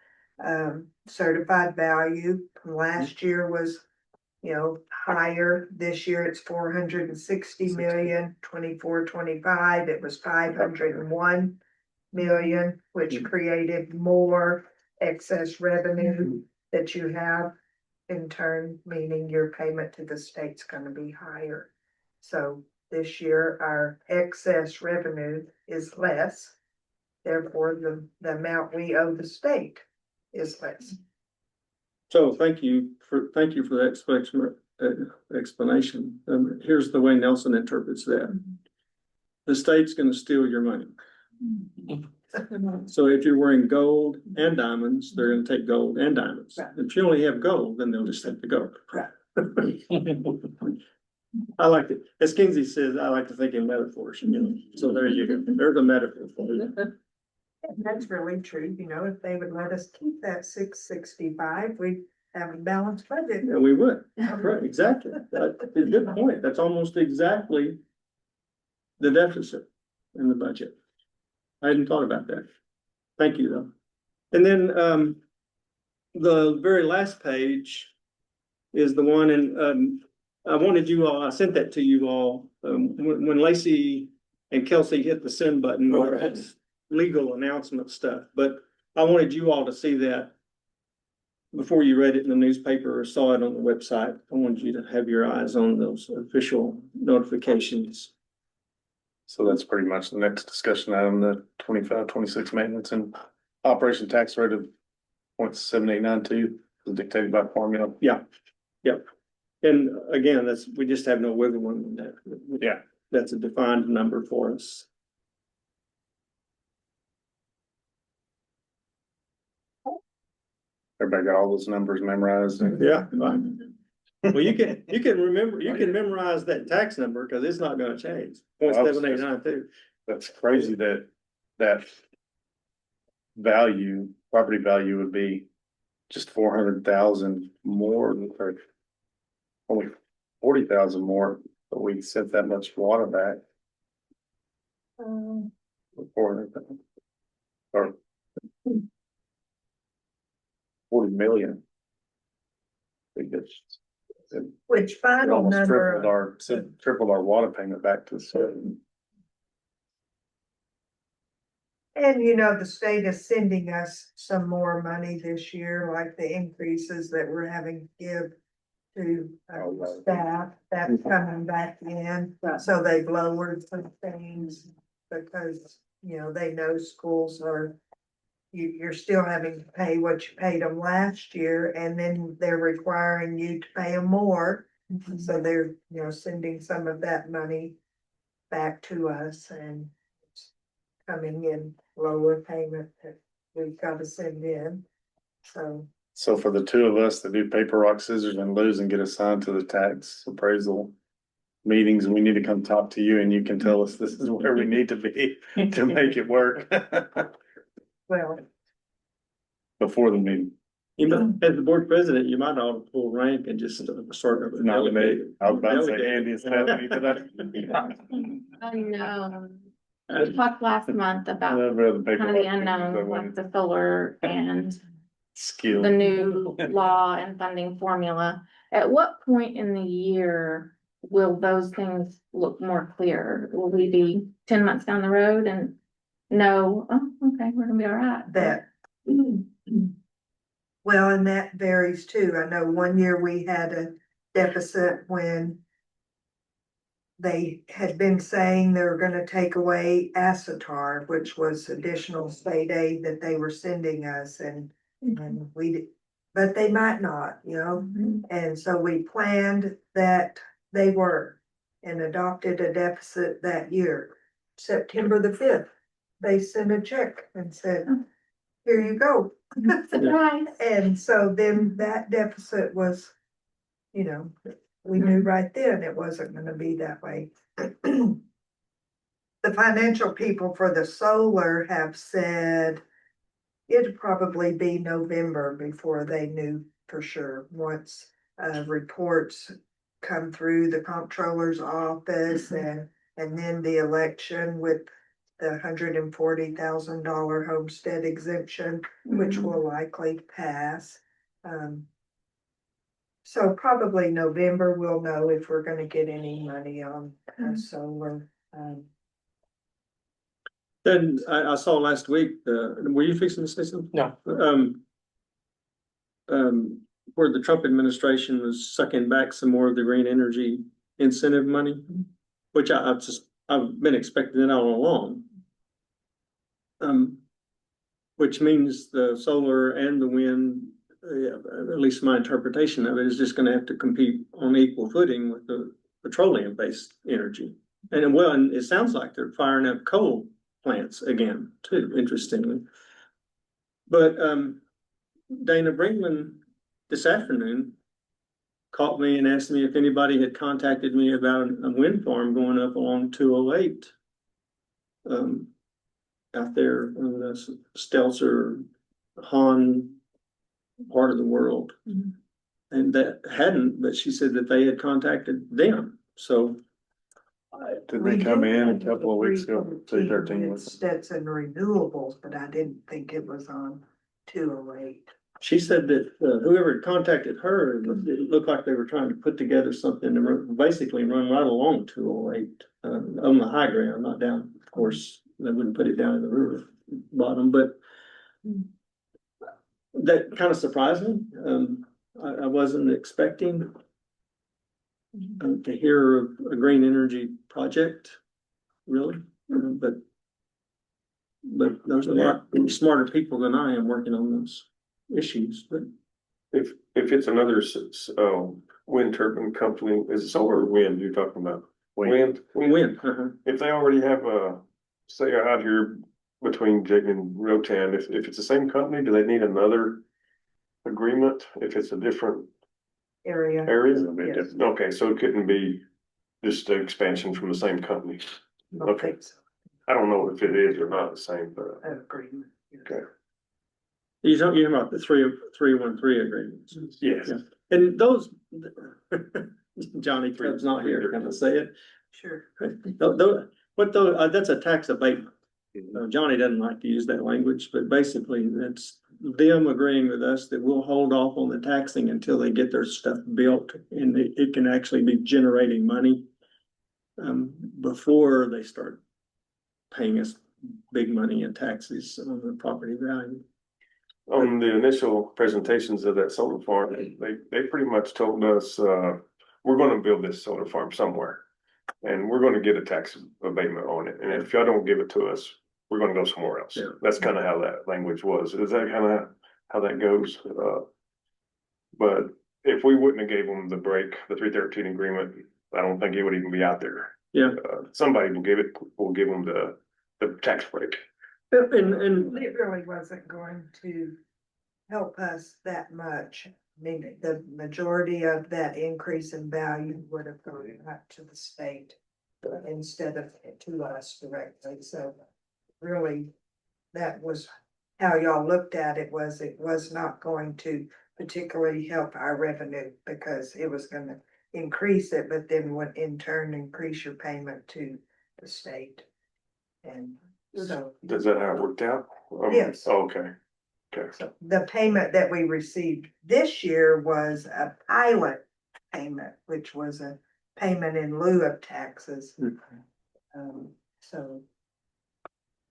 certified value. Last year was, you know, higher. This year it's 460 million. 24-25 it was 501 million, which created more excess revenue that you have. In turn, meaning your payment to the state's gonna be higher. So this year, our excess revenue is less. Therefore, the amount we owe the state is less. So thank you for that explanation. Here's the way Nelson interprets that. The state's gonna steal your money. So if you're wearing gold and diamonds, they're gonna take gold and diamonds. Right. If you only have gold, then they'll just take the gold. I like it. As Kinsey says, I like to think in metaphors, you know, so there you go. There's a metaphor for you. And that's really true. You know, if they would let us keep that 665, we'd have a balanced budget. And we would, right, exactly. That's a good point. That's almost exactly the deficit in the budget. I hadn't thought about that. Thank you, though. And then the very last page is the one, and I wanted you all, I sent that to you all when Lacey and Kelsey hit the send button. It's legal announcement stuff, but I wanted you all to see that before you read it in the newspaper or saw it on the website. I wanted you to have your eyes on those official notifications. So that's pretty much the next discussion item, the 25-26 maintenance and operation tax rate of 0.7892 is dictated by formula. Yeah, yep. And again, we just have no wiggle room in that. Yeah. That's a defined number for us. Everybody got all those numbers memorized. Yeah, fine. Well, you can memorize that tax number because it's not gonna change. 0.7892. That's crazy that value, property value would be just 400,000 more, or only 40,000 more, but we sent that much water back. Or 40 million. I think it's. Which It final almost number, tripled our water payment back to the state. and you know, the state is sending us some more money this year, like the increases that we're having to give to staff, that's coming back in. So they've lowered some things because, you know, they know schools are, you're still having to pay what you paid them last year, and then they're requiring you to pay them more. So they're, you know, sending some of that money back to us, and it's coming in lower payment that we've got to send in. So for the two of us that do paper, rock, scissors and lose and get assigned to the tax appraisal meetings, we need to come talk to you and you can tell us this is where we need to be to make it work Well, before the meeting. You know, as the board president, you might ought to pull rank and just start. Not me. I was about to say Andy instead of me, but I know. We talked last month about I'd rather paper, kind of the rock, scissors, I unknown, like wouldn't. the solar and Skill. the new law and funding formula. At what point in the year will those things look more clear? Will we be 10 months down the road and know, oh, okay, we're gonna be all right? that, well, and that varies too. I know one year we had a deficit when they had been saying they were gonna take away acetar, which was additional state aid that they were sending us, and but they might not, you know? Mhm. And so we planned that they were, and adopted a deficit that year. September the 5th, they sent a check and said, here you go. Surprise. And so then that deficit was, you know, we knew right then it wasn't gonna be that way. The financial people for the solar have said it'd probably be November before they knew for sure, once reports come through the comptroller's office and then the election with the $140,000 homestead exemption, which will likely pass. So probably November we'll know if we're gonna get any money on solar. Then I saw last week, were you fixing to say something? No. Where the Trump administration was sucking back some more of the green energy incentive money, which I've been expecting it all along. Which means the solar and the wind, at least my interpretation of it, is just gonna have to compete on equal footing with the petroleum-based energy. And well, and it sounds like they're firing up coal plants again, too, interestingly. But Dana Brinkman this afternoon called me and asked me if anybody had contacted me about a wind farm going up along 208. Out there in the Stelzer, Han part of the world. And that hadn't, but she said that they had contacted them, so. Did they come in a couple of weeks ago? 313 With was. Stetson Renewables, but I didn't think it was on 208. She said that whoever had contacted her, it looked like they were trying to put together something to basically run right along 208, on the high ground, not down, of course, they wouldn't put it down in the river bottom, but that kind of surprised me. I wasn't expecting to hear of a green energy project, really, but there's a lot smarter people than I am working on those issues, but. If it's another, wind turbine company, is it solar or wind you're talking about? Wind. Wind, If they already have say out here between Jake and Rotan, if it's the same company, do they need another agreement if it's a different Area. area? Yes. Okay, so it couldn't be just an expansion from the same company. Okay. I don't know if it is or not the same, but Agreement. okay. you're talking about the 313 agreements. Yes. Yeah. And those, Johnny Tripp's not here, can I say it? Sure. What What though, that's a tax abatement. Johnny doesn't like to use that language, but basically that's them agreeing with us that we'll hold off on the taxing until they get their stuff built and it can actually be generating money. Before they start paying us big money in taxes on the property value. On the initial presentations of that solar farm, they pretty much told us, we're gonna build this solar farm somewhere. And we're gonna get a tax abatement on it, and if y'all don't give it to us, we're gonna go somewhere else. Yeah. That's kind of how that language was. Is that kind of how that goes? But if we wouldn't have gave them the break, the 313 agreement, I don't think it would even be out there. Yeah. Somebody will give them the tax break. And It really wasn't going to help us that much. I mean, the majority of that increase in value would have gone back to the state instead of to us directly. So really, that was how y'all looked at it, was not going to particularly help our revenue because it was gonna increase it, but then would in turn increase your payment to the state. And so. Is that how it worked out? Yes. Okay. Okay. So the payment that we received this year was a pilot payment, which was a payment in lieu of taxes. So.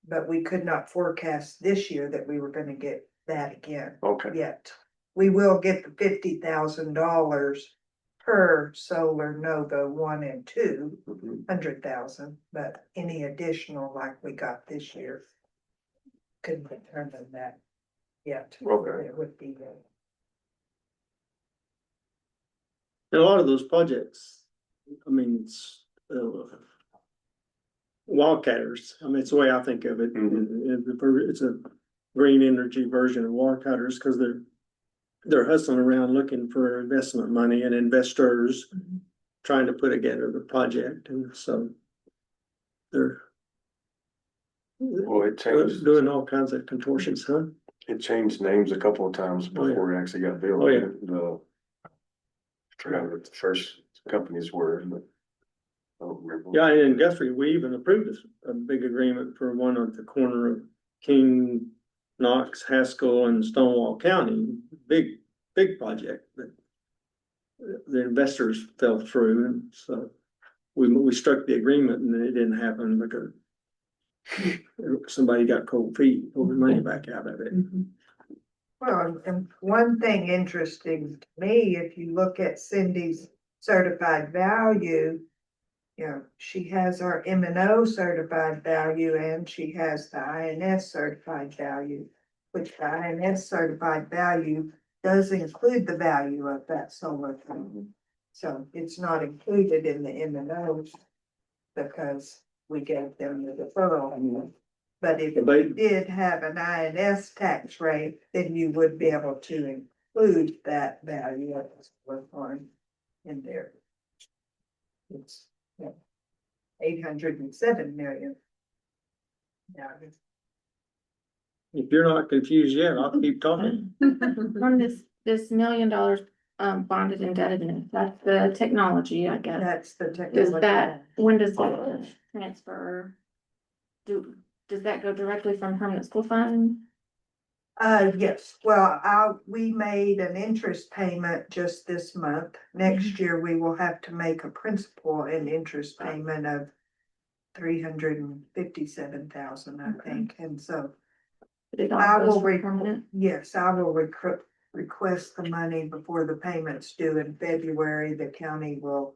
But we could not forecast this year that we were gonna get that again Okay. yet. We will get the $50,000 per solar Nova 1 and 2, Mhm. 100,000, but any additional like we got this year. Couldn't determine that yet. Okay. It would be. a lot of those projects, I mean, it's wildcatters. I mean, it's the way I think of it. It's a green energy version of wildcatters because they're hustling around looking for investment money and investors trying to put together the project. And so they're Well, it changed. doing all kinds of contortions, huh? It changed names a couple of times before it actually got built. Oh, yeah. I forgot what the first companies were, but I don't remember. Yeah, and in Guthrie, we even approved a big agreement for one at the corner of King, Knox, Haskell, and Stonewall County. Big project, but the investors fell through, and so we struck the agreement, and it didn't happen because somebody got cold feet, pulled the money back out of it. Well, and one thing interesting to me, if you look at Cindy's certified value, you know, she has our M&O certified value and she has the INS certified value, which the INS certified value does include the value of that solar thing. So it's not included in the M&Os because we gave them the deferral. But if you did have an INS tax rate, then you would be able to include that value of the solar farm in there. It's 807 million. Yeah. If you're not confused yet, I'll keep talking. On this $1 million bonded indebtedness, that's the technology, I guess. That's the Does technology. that, when does that transfer? Does that go directly from permanent school fund? Yes, well, we made an interest payment just this month. Next year, we will have to make a principal and interest payment of 357,000, I think, and so. It all I goes will for permanent? Yes, I will request the money before the payment's due in February. The county will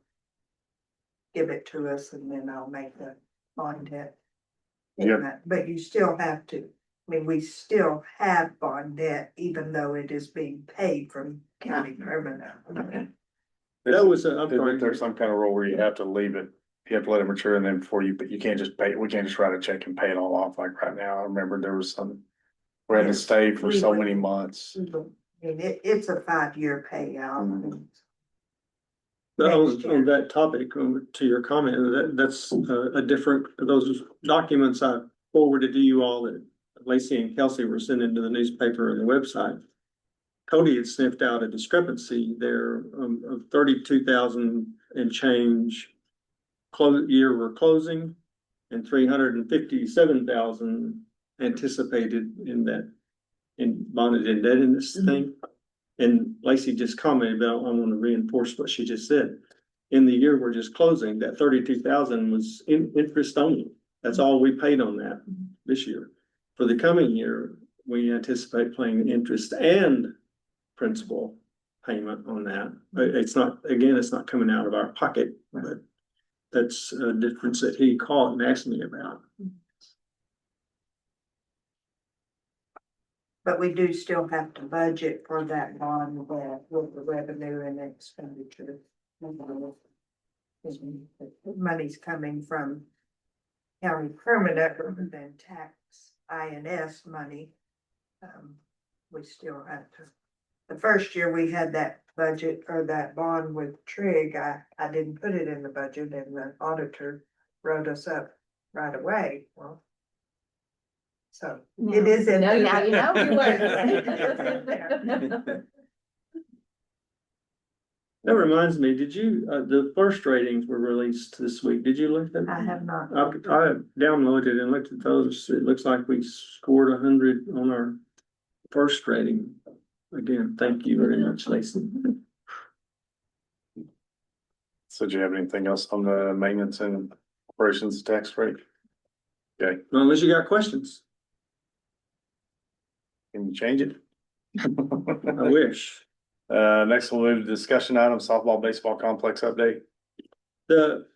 give it to us and then I'll make the bond debt payment. But you still have to, I mean, we still have bond debt even though it is being paid from county permanent. Okay. That was, I'm There's sorry. some kind of rule where you have to leave it, you have to let it mature and then before you, but you can't just pay, we can't just write a check and pay it all off like right now. I remember there was some. We had to stay for so many months. I mean, it's a 5-year payout. On that topic, to your comment, that's a different, those documents I forwarded to you all that Lacey and Kelsey were sending to the newspaper and the website. Cody had sniffed out a discrepancy there of 32,000 and change year we're closing and 357,000 anticipated in that, in bonded indebtedness thing. And Lacey just commented about, I want to reinforce what she just said. In the year we're just closing, that 32,000 was in interest only. That's all we paid on that this year. For the coming year, we anticipate paying interest and principal payment on that. But it's not, again, it's not coming out of our pocket, but that's a difference that he called and asked me about. But we do still have to budget for that bond with the revenue and expenditure. Money's coming from county permanent rather than tax INS money. We still have to, the first year we had that budget or that bond with Trig, I didn't put it in the budget and the auditor wrote us up right away. Well, so it is in. No, now you know you were. That reminds me, did you, the first ratings were released this week. Did you look at them? I have not. I downloaded and looked at those. It looks like we scored 100 on our first rating. Again, thank you very much, Lacey. So do you have anything else on the maintenance and operations tax rate? Okay, Unless you got questions, can you change it? I wish. Next we'll move to discussion item, softball, baseball complex update. The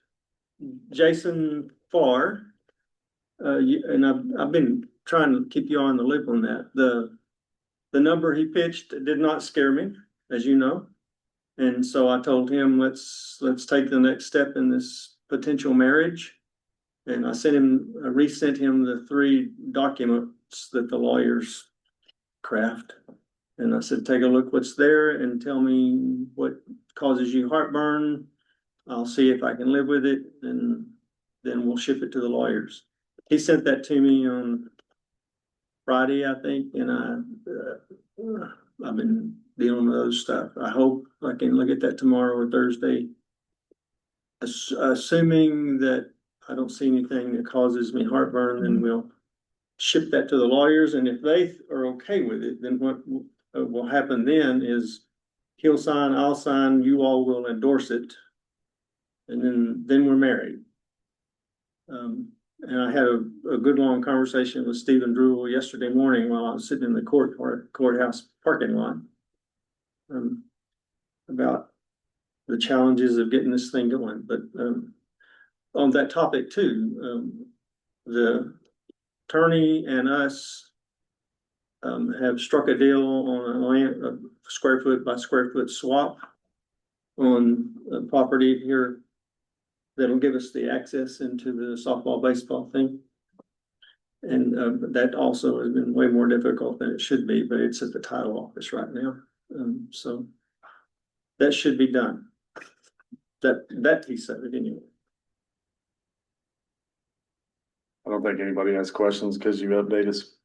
Jason Farr, and I've been trying to keep you on the loop on that. The number he pitched did not scare me, as you know. And so I told him, let's take the next step in this potential marriage. And I resent him the 3 documents that the lawyers craft. And I said, take a look what's there and tell me what causes you heartburn. I'll see if I can live with it, and then we'll ship it to the lawyers. He sent that to me on Friday, I think, and I've been dealing with those stuff. I hope I can look at that tomorrow or Thursday. Assuming that I don't see anything that causes me heartburn, then we'll ship that to the lawyers, and if they are okay with it, then what will happen then is he'll sign, I'll sign, you all will endorse it, and then we're married. And I had a good long conversation with Stephen Drewell yesterday morning while I was sitting in the courthouse parking lot about the challenges of getting this thing going. But on that topic too, the attorney and us have struck a deal on a square foot by square foot swap on a property here that'll give us the access into the softball, baseball thing. And that also has been way more difficult than it should be, but it's at the title office right now. So that should be done. That piece of it anyway. I don't think anybody has questions because you update us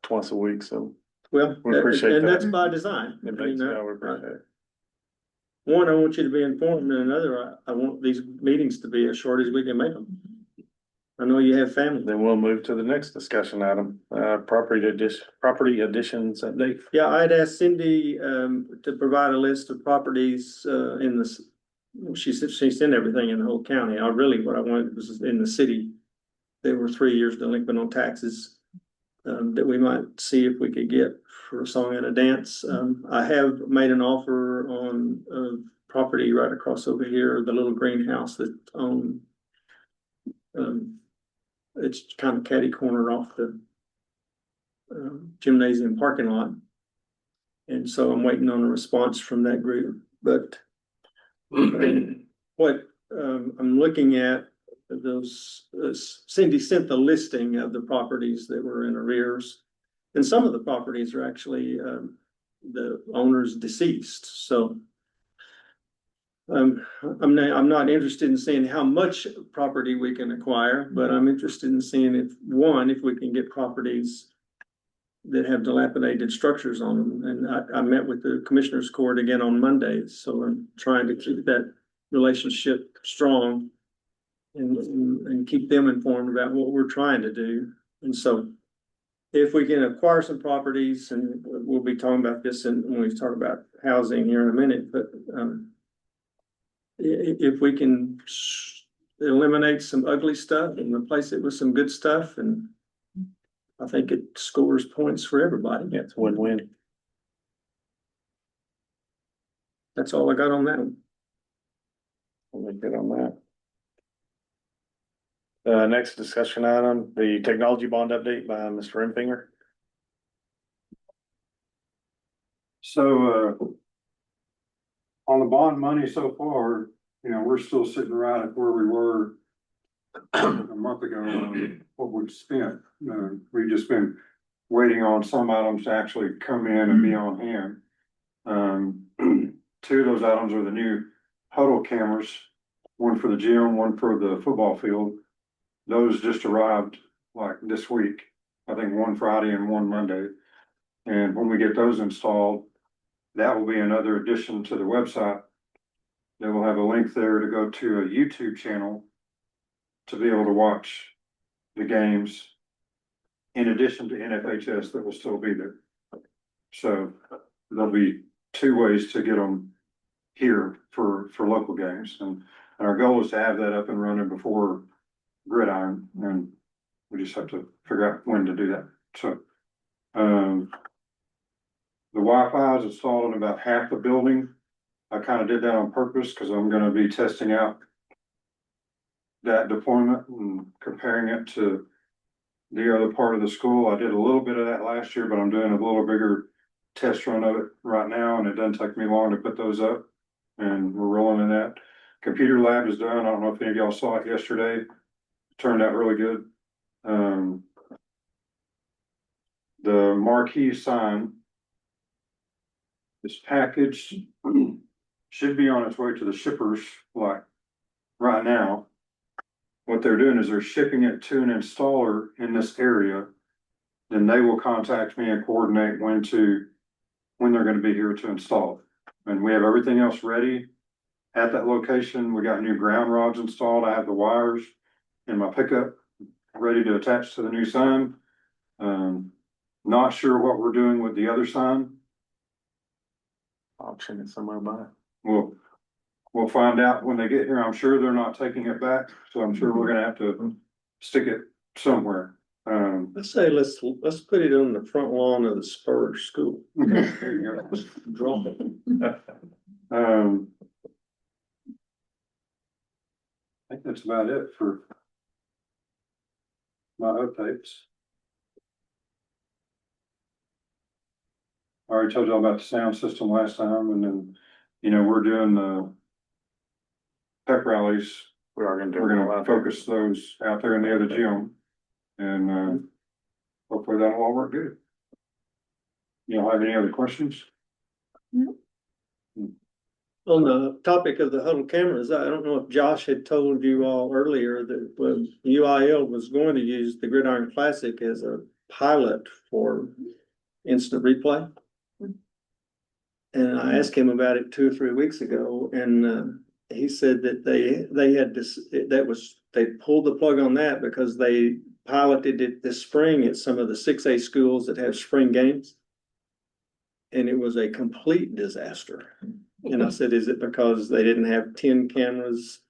twice a week, so. Well, We appreciate and that. that's by design. I mean, Yeah, we appreciate it. one, I want you to be informed, and another, I want these meetings to be as short as we can make them. I know you have family. Then we'll move to the next discussion item, property additions update. Yeah, I'd asked Cindy to provide a list of properties in this. She said she sent everything in the whole county. What I wanted was in the city. There were 3 years delinquent on taxes that we might see if we could get for a song and a dance. I have made an offer on property right across over here, the little greenhouse that it's kind of catty corner off the gymnasium parking lot. And so I'm waiting on a response from that group, but what I'm looking at those, Cindy sent the listing of the properties that were in arrears. And some of the properties are actually the owner's deceased, so I'm not interested in seeing how much property we can acquire, but I'm interested in seeing if we can get properties that have dilapidated structures on them. And I met with the Commissioners Court again on Monday, so I'm trying to keep that relationship strong. and keep them informed about what we're trying to do. And so if we can acquire some properties, and we'll be talking about this when we talk about housing here in a minute, but, if we can eliminate some ugly stuff and replace it with some good stuff, and I think it scores points for everybody. Yeah, it's a win-win. That's all I got on that one. We'll get on that. Next discussion item, the technology bond update by Mr. Remfinger. So, on the bond money so far, you know, we're still sitting right at where we were a month ago on what we've spent. We've just been waiting on some items to actually come in and be on hand. Two of those items are the new huddle cameras, one for the gym, one for the football field. Those just arrived like this week, I think one Friday and one Monday. And when we get those installed, that will be another addition to the website. They will have a link there to go to a YouTube channel to be able to watch the games in addition to NFHS that will still be there. So there'll be two ways to get them here for local games. And our goal is to have that up and running before Gridiron, and we just have to figure out when to do that. So, the Wi-Fi is installed in about half the building. I kind of did that on purpose because I'm going to be testing out that deployment and comparing it to the other part of the school. I did a little bit of that last year, but I'm doing a little bigger test run of it right now, and it doesn't take me long to put those up. And we're rolling in that. Computer lab is done. I don't know if any of y'all saw it yesterday. It turned out really good. The marquee sign, this package should be on its way to the shippers like right now. What they're doing is they're shipping it to an installer in this area. Then they will contact me and coordinate when they're gonna be here to install it. And we have everything else ready at that location. We got new ground rods installed. I have the wires in my pickup ready to attach to the new sign. Not sure what we're doing with the other sign. Auction it somewhere by. We'll find out when they get here. I'm sure they're not taking it back, so I'm sure we're gonna have to stick it somewhere. Let's say, let's put it on the front lawn of the Spurs school. Okay, there you go. Draw it. I think that's about it for my updates. I already told you all about the sound system last time, and then, you know, we're doing the pep rallies. We are gonna do. We're gonna focus those out there in the other gym, and hopefully that'll all work good. You don't have any other questions? On the topic of the huddle cameras, I don't know if Josh had told you all earlier that UIL was going to use the Gridiron Classic as a pilot for instant replay. And I asked him about it 2 or 3 weeks ago, and he said that they had this, they pulled the plug on that because they piloted it this spring at some of the 6A schools that have spring games. And it was a complete disaster. And I said, is it because they didn't have 10 cameras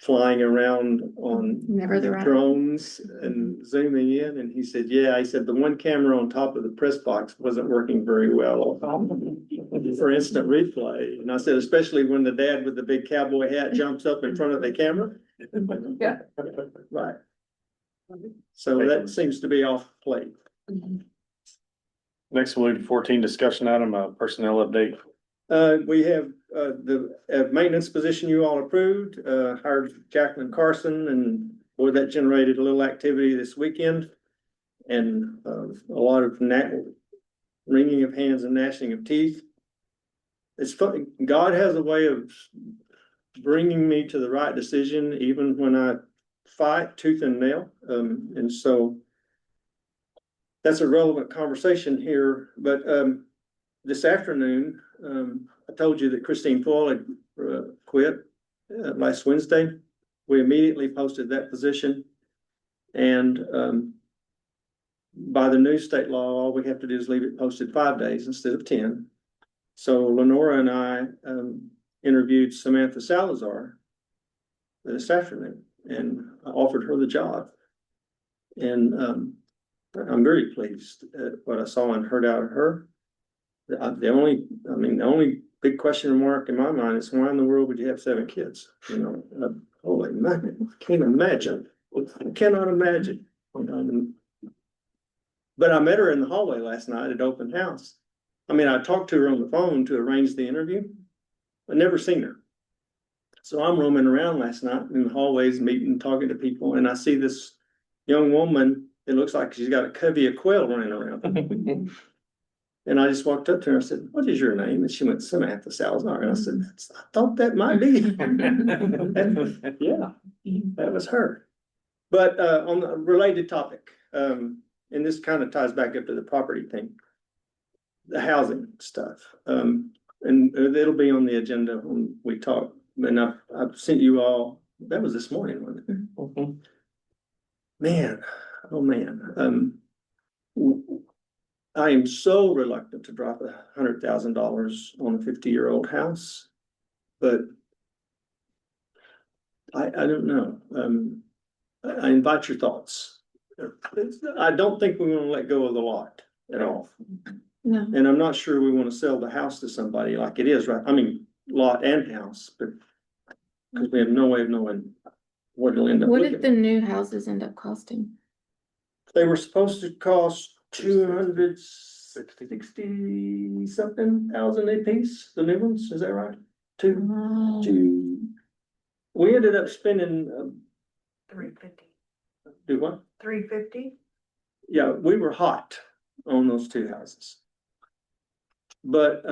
flying around on Never the right. drones and zooming in? And he said, yeah, he said the one camera on top of the press box wasn't working very well for instant replay. And I said, especially when the dad with the big cowboy hat jumps up in front of the camera. Yeah. Right. So that seems to be off plate. Next, we'll move to 14, discussion item, personnel update. We have, the maintenance position you all approved, hired Jacqueline Carson, and boy, that generated a little activity this weekend. And, a lot of wringing of hands and gnashing of teeth. It's funny, God has a way of bringing me to the right decision, even when I fight tooth and nail. And so that's a relevant conversation here, but, this afternoon, I told you that Christine Foyle had quit last Wednesday. we immediately posted that position. And, by the new state law, all we have to do is leave it posted 5 days instead of 10. So Lenora and I, interviewed Samantha Salazar this afternoon and I offered her the job. And, I'm very pleased at what I saw and heard out of her. The only big question mark in my mind is why in the world would you have 7 kids? You know, holy man, I can't imagine. I cannot imagine. But I met her in the hallway last night at open house. I mean, I talked to her on the phone to arrange the interview. I never seen her. So I'm roaming around last night in the hallways, meeting, talking to people, and I see this young woman. It looks like she's got a covey of quail running around. And I just walked up to her and I said, "What is your name?" And she went, "Samantha Salazar." And I said, "I thought that might be." Yeah, that was her. But on the related topic, and this kind of ties back up to the property thing, the housing stuff. And it'll be on the agenda when we talk. And I've sent you all, that was this morning, wasn't it? Man, oh man. I am so reluctant to drop $100,000 on a 50-year-old house, but I don't know. I invite your thoughts. I don't think we want to let go of the lot at all. No, And I'm not sure we want to sell the house to somebody like it is, right? I mean, lot and house, but because we have no way of knowing what it'll end up what looking did the new houses end up costing? They were supposed to cost 260 something thousand a piece, the new ones, is that right? Two. We ended up spending, $350. do what? $350? Yeah, we were hot on those 2 houses. But,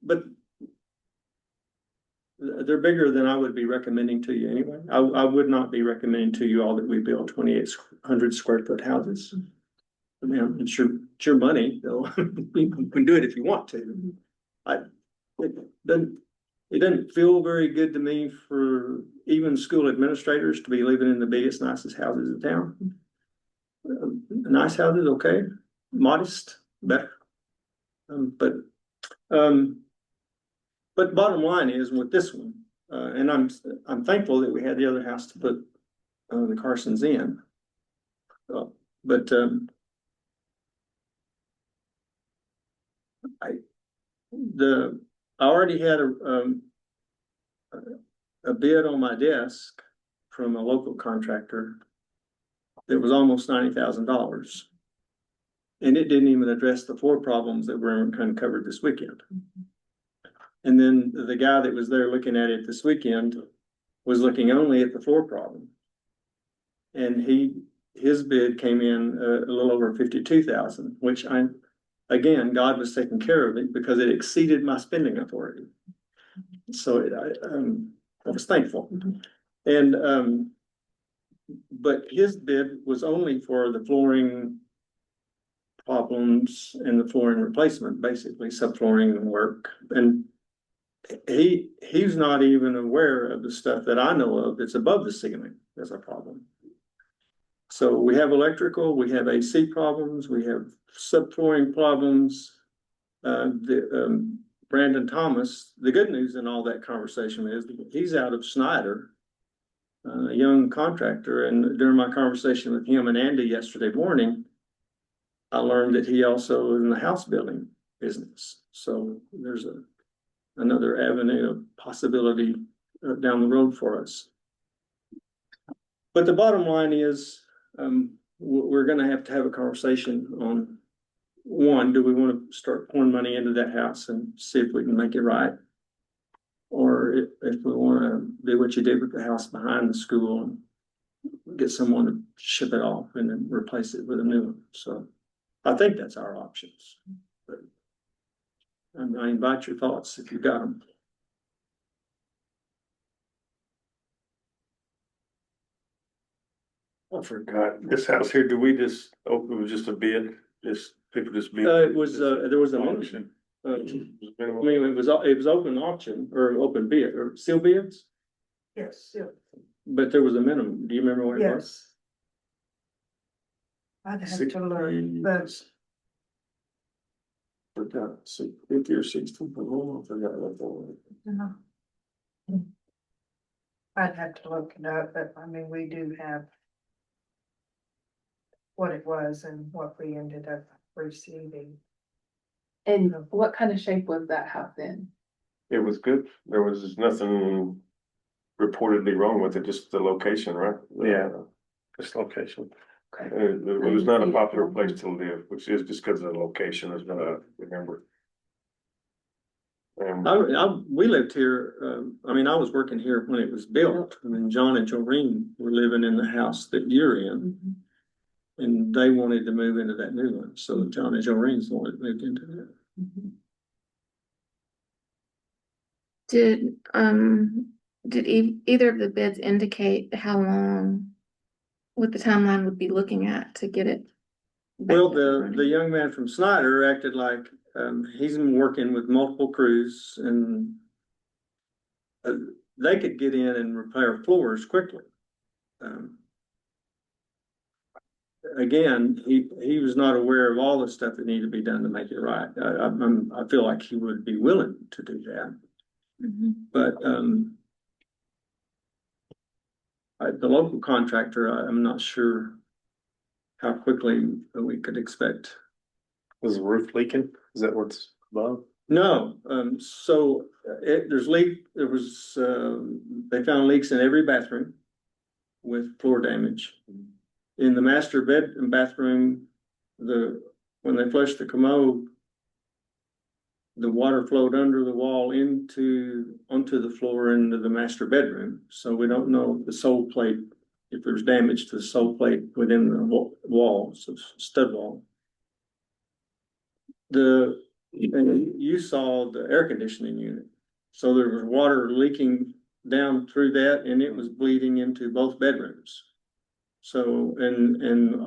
but they're bigger than I would be recommending to you anyway. I would not be recommending to you all that we build 2,800 square foot houses. I mean, it's your money, though. You can do it if you want to. It doesn't feel very good to me for even school administrators to be living in the biggest, nicest houses in town. Nice houses, okay, modest, better. But bottom line is with this one, and I'm thankful that we had the other house to put the Carsons in. But I already had a bid on my desk from a local contractor that was almost $90,000. And it didn't even address the 4 problems that were uncovered this weekend. And then the guy that was there looking at it this weekend was looking only at the 4 problem. And his bid came in a little over 52,000, which again, God was taking care of it because it exceeded my spending authority. So I was thankful. And, but his bid was only for the flooring problems and the flooring replacement, basically subflooring and work. And he's not even aware of the stuff that I know of that's above the ceiling as a problem. So we have electrical, we have AC problems, we have subflooring problems. Brandon Thomas, the good news in all that conversation is he's out of Snyder, a young contractor. And during my conversation with him and Andy yesterday morning, I learned that he also is in the house building business. So there's another avenue of possibility down the road for us. But the bottom line is, we're going to have a conversation on, one, do we want to start pouring money into that house and see if we can make it right? Or if we want to do what you did with the house behind the school and get someone to ship it off and then replace it with a new one. So I think that's our options. But I invite your thoughts if you got them. I forgot, this house here, do we just, it was just a bid, just, people just bid? It was, there was a Auction. I mean, it was open auction or open bid or seal bids. Yes, yeah, but there was a minimum. Do you remember what it was? yes. I'd have to learn, but Forgot, 50 or 60 per home, I forgot what that was. I'd have to look it up, but I mean, we do have what it was and what we ended up receiving. And what kind of shape was that house in? It was good, there was nothing reportedly wrong with it, just the location, right? Yeah. This location. It was not a popular place to live, which is just because of the location, is what I remember. And We lived here, I mean, I was working here when it was built, and then John and Joreen were living in the house that you're in. And they wanted to move into that new one, so John and Joreen's the one that moved into that. Did either of the bids indicate how long, what the timeline would be looking at to get it? back Well, up and running? the young man from Snyder acted like, he's been working with multiple crews and they could get in and repair floors quickly. Again, he was not aware of all the stuff that needed to be done to make it right. I feel like he would be willing to do that, Mhm. but, the local contractor, I'm not sure how quickly we could expect. Was the roof leaking? Is that what's above? No, so there was, they found leaks in every bathroom with floor damage. In the master bed and bathroom, when they flushed the commode, the water flowed under the wall onto the floor into the master bedroom. So we don't know if the sole plate, if there's damage to the sole plate within the walls, stud wall. And you saw the air conditioning unit. So there was water leaking down through that and it was bleeding into both bedrooms. So, and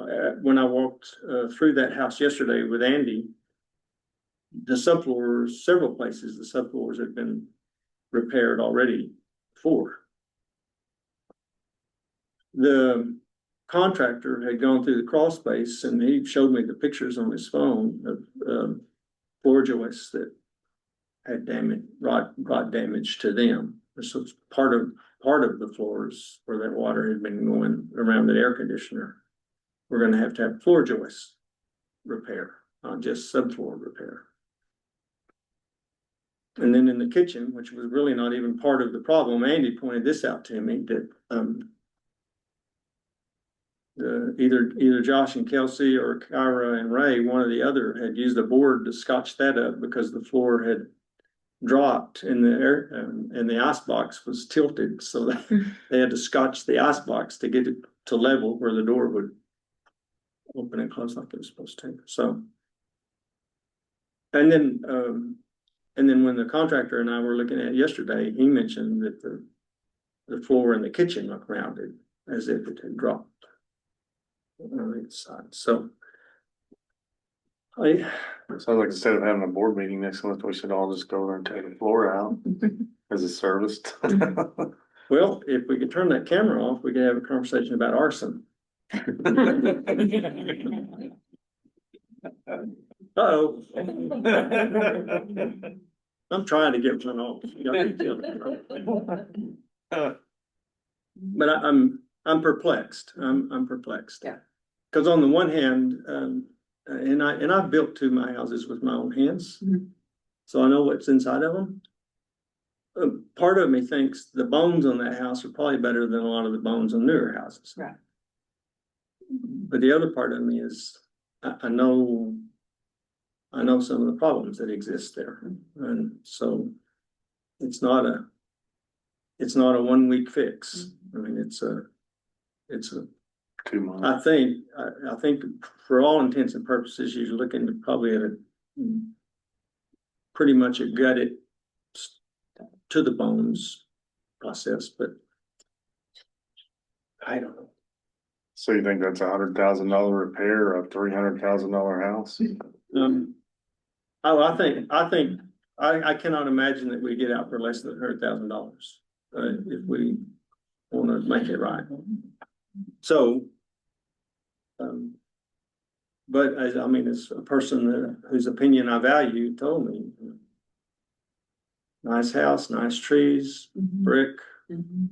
when I walked through that house yesterday with Andy, the subfloors, several places, the subfloors had been repaired already before. The contractor had gone through the crawl space and he showed me the pictures on his phone of floor joists that had rod damage to them. So it's part of the floors where that water had been going around the air conditioner. We're gonna have to have floor joist repair, not just subfloor repair. And then in the kitchen, which was really not even part of the problem, Andy pointed this out to me that either Josh and Kelsey or Kyra and Ray, one or the other, had used a board to scotch that up because the floor had dropped in the air and the ice box was tilted, so they had to scotch the ice box to get it to level where the door would open and close like it was supposed to. So, and then when the contractor and I were looking at it yesterday, he mentioned that the floor in the kitchen looked rounded as if it had dropped on each side. So Sounds like instead of having a board meeting next month, we should all just go there and take the floor out as a service. well, if we could turn that camera off, we could have a conversation about arson. Uh-oh. I'm trying to get one off. But I'm perplexed. I'm perplexed. Yeah. Cause on the one hand, and I've built two of my houses with my own hands. Mhm. So I know what's inside of them. Part of me thinks the bones on that house are probably better than a lot of the bones on newer houses. Right. But the other part of me is, I know some of the problems that exist there. And so it's not a 1 week fix. I mean, it's a 2 months. I think for all intents and purposes, you're looking at probably at pretty much a gutted to the bones process, but I don't know. So you think that's $100,000 repair of $300,000 house? I cannot imagine that we get out for less than $100,000. If we wanna make it right. So. But as, I mean, as a person whose opinion I value told me. Nice house, nice trees, brick. Mhm.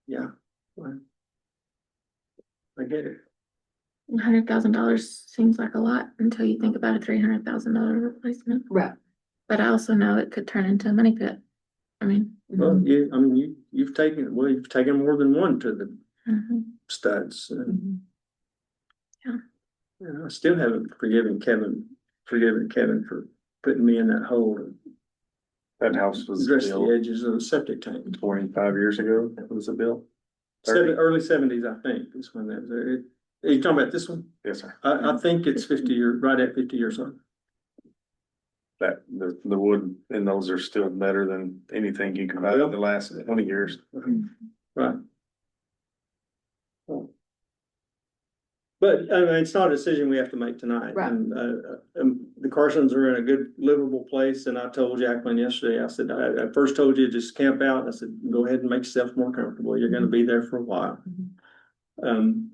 Yeah. Well, I get it. $100,000 seems like a lot until you think about a $300,000 replacement. Right. But I also know it could turn into a money pit. I mean, Well, you've taken more than one to the mhm. studs. Mhm. And I still haven't forgiven Kevin for putting me in that hole and That house was dressed the built edges of the septic tank. 25 years ago. That was a bill. Early seventies, I think, is when that was. Are you talking about this one? Yes, sir. I think it's 50 years, right at 50 years old. That, the wood in those are still better than anything you can buy in the last 20 years. Right. But I mean, it's not a decision we have to make tonight. Right. And the Carsons are in a good livable place. And I told Jacqueline yesterday, I said, I first told you just camp out. I said, go ahead and make yourself more comfortable. You're gonna be there for a while. And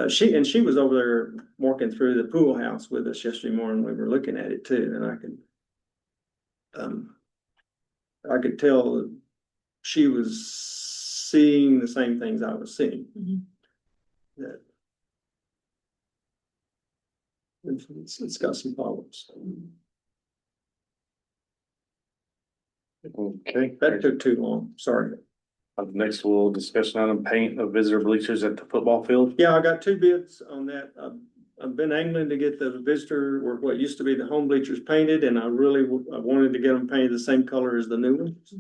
she was over there walking through the pool house with us yesterday morning. We were looking at it too, and I could tell that she was seeing the same things I was seeing. Mhm. That it's got some problems. Okay. That took too long. Sorry. Next, we'll discussion on paint of visitor bleachers at the football field. Yeah, I got 2 bids on that. I've been angling to get the visitor, or what used to be the home bleachers painted, and I wanted to get them painted the same color as the new ones.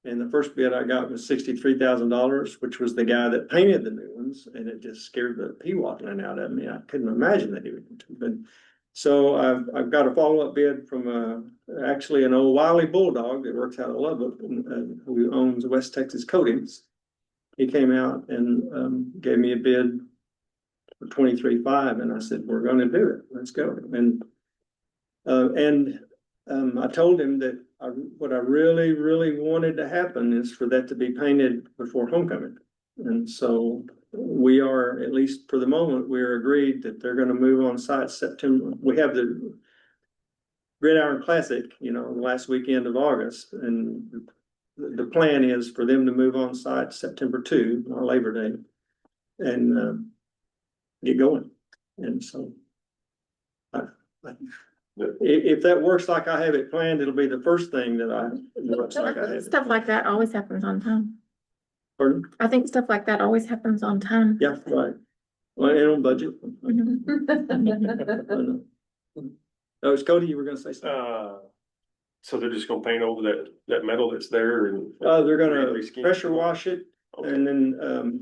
And the first bid I got was $63,000, which was the guy that painted the new ones, and it just scared the pee-waddling out of me. I couldn't imagine that he would. But so I've got a follow-up bid from actually an old Wiley Bulldog that works out of Lubbock, who owns West Texas Coatings. He came out and gave me a bid for $23,500, and I said, "We're going to do it. Let's go." And I told him that what I really, really wanted to happen is for that to be painted before homecoming. And so we are, at least for the moment, we're agreed that they're gonna move on site September. We have the Gridiron Classic, the last weekend of August, and the plan is for them to move on site September 2, on Labor Day, and get going. And so if that works like I have it planned, it'll be the first thing that looks like I have it. Stuff like that always happens on time. Pardon? I think stuff like that always happens on time. Yeah, right. Well, and on budget. Oh, it's Cody, you were gonna say something? So they're just gonna paint over that metal that's there and. They're gonna Reskin? pressure wash it Okay. and then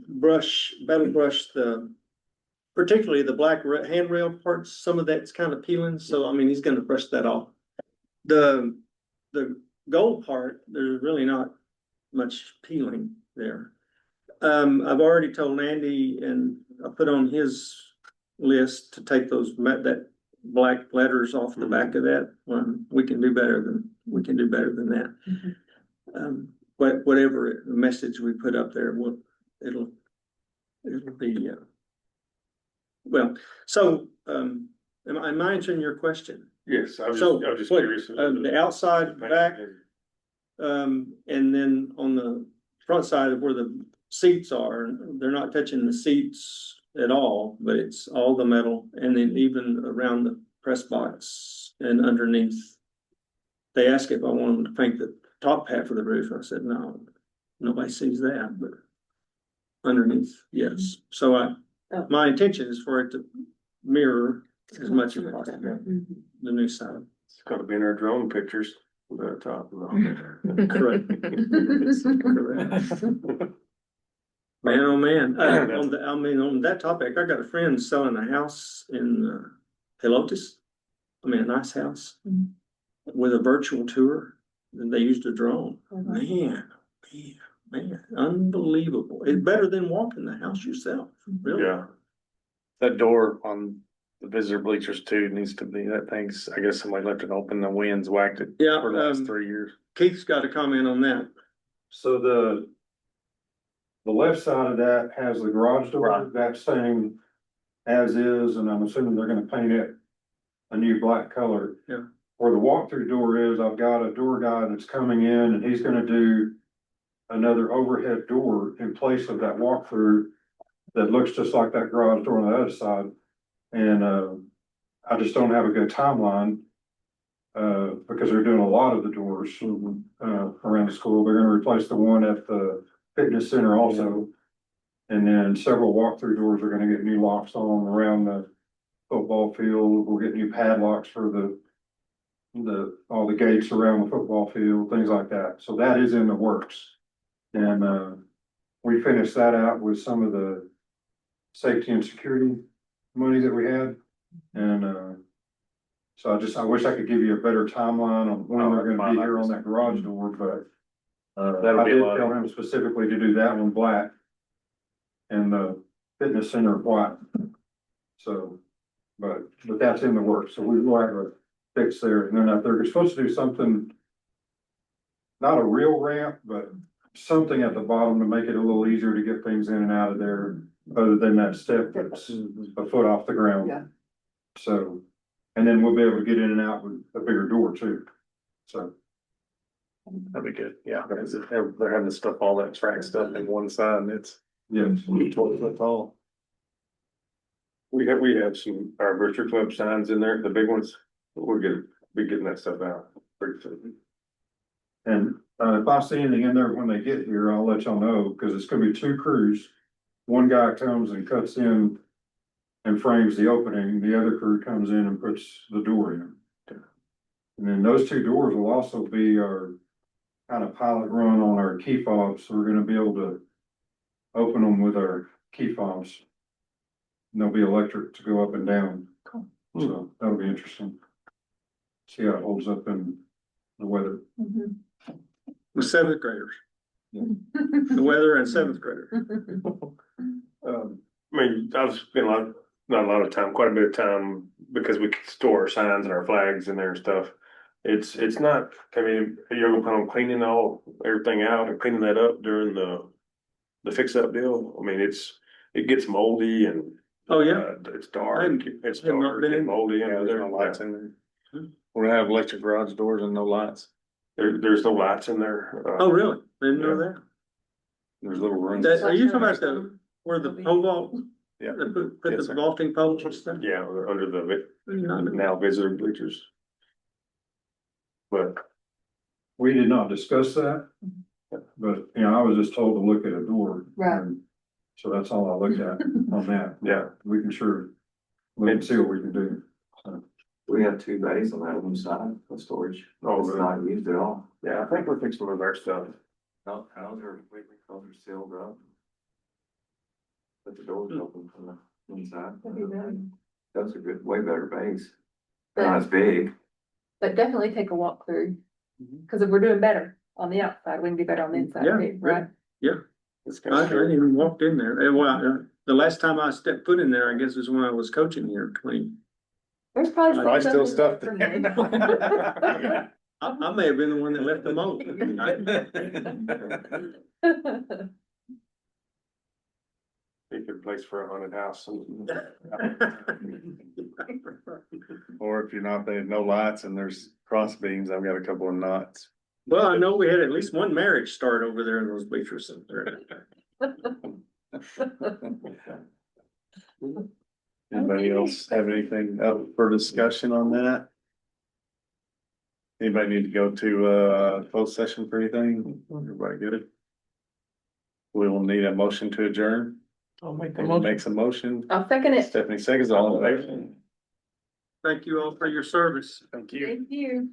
battle brush particularly the black handrail parts. Some of that's kind of peeling, so I mean, he's gonna brush that off. The gold part, there's really not much peeling there. I've already told Andy, and I put on his list to take that black letters off the back of that. We can do better than that. But whatever message we put up there, it'll be, well, so, am I answering your question? Yes, I was So, just what, curious. the outside, back, and then on the front side of where the seats are, they're not touching the seats at all, but it's all the metal, and then even around the press box and underneath. They asked if I wanted to paint the top half of the roof. I said, no, nobody sees that, but underneath, yes. So my intention is for it to mirror as much as possible the new side. It's gotta be in our drone pictures, the top. Correct. Correct. Man, oh man, on that topic, I got a friend selling a house in Helotes. A nice house with a virtual tour, and they used a drone. Man, unbelievable. It's better than walking the house yourself, really. Yeah. That door on the visitor bleachers too needs to be, that thing's, I guess somebody left it open, the winds whacked it Yeah, for the last 3 years. Keith's got a comment on that. So the left side of that has the garage door, Right. that's staying as is, and I'm assuming they're gonna paint it a new black color. Yeah. Where the walk-through door is, I've got a door guy that's coming in and he's gonna do another overhead door in place of that walk-through that looks just like that garage door on the other side. And, I just don't have a good timeline, because they're doing a lot of the doors, around the school. They're gonna replace the one at the fitness center also. And then several walk-through doors are gonna get new locks on around the football field. We'll get new padlocks for all the gates around the football field, things like that. So that is in the works. And, we finished that out with some of the safety and security money that we had. And, so I wish I could give you a better timeline on when they're gonna be here on that garage door, but That'll I be a did lot. tell him specifically to do that one black and the fitness center white. So, but that's in the works, so we will have a fix there, and then they're supposed to do something, not a real ramp, but something at the bottom to make it a little easier to get things in and out of there, other than that step that's a foot off the ground. Yeah. So, and then we'll be able to get in and out with a bigger door too, so. That'd be good, yeah, because they're having stuff, all that track stuff in one side, and it's Yes. 12 foot tall. We have some, our virtual club signs in there, the big ones, we're be getting that stuff out pretty soon. And, if I see anything in there when they get here, I'll let y'all know, because it's gonna be two crews. One guy comes and cuts in and frames the opening, the other crew comes in and puts the door in. And then those two doors will also be our kind of pilot run on our key fobs, so we're gonna be able to open them with our key fobs. And they'll be electric to go up and down. Cool. So that'll be interesting. See how it holds up in the weather. Mhm. The seventh graders, the weather and seventh graders. I mean, I've spent not a lot of time, quite a bit of time, because we can store our signs and our flags in there and stuff. It's not, I mean, you're gonna plan on cleaning everything out and cleaning that up during the fix up deal. I mean, it gets moldy and. Oh, yeah. It's dark, it's I've not dark been in. and moldy Yeah, and there's no lights in there. We're gonna have electric garage doors and no lights. there's no lights in there. Oh, really? Didn't know that. There's little rooms. Are you talking about where the pole vault? Yeah. They put Yes, the sir. vaulting poles and stuff? Yeah, under the No. now visitor bleachers. But We did not discuss that. But, you know, I was just told to look at a door. Right. and So that's all I looked at on that. yeah, We can sure look and see what we can do. So, We have two bays on that one side of storage. Oh, It's really? not used at all. yeah, I think we're fixing to move our stuff. No, those are sealed up. But the doors open from the inside. That'd be nice. Those are good, way better bays. They're not as big. But definitely take a walk through, cause if we're doing better on the outside, we can do better on the inside Yeah, too, right? It's I kind hadn't of, even walked in there. The last time I stepped foot in there, I guess, is when I was coaching here, clean. There's probably. Probably still something stuff for there. me. I may have been the one that left the mold. be a good place for a haunted house. Or if you're not, they have no lights and there's cross beams, I've got a couple of knots. Well, I know we had at least one marriage start over there in those bleachers. Anybody else have anything up for discussion on that? Anybody need to go to closed session for anything? Everybody good? We will need a motion to adjourn. I'll make Makes a motion. I'll second it. Stephanie seconds, all in favor? Thank you all for your service. Thank you. Thank you.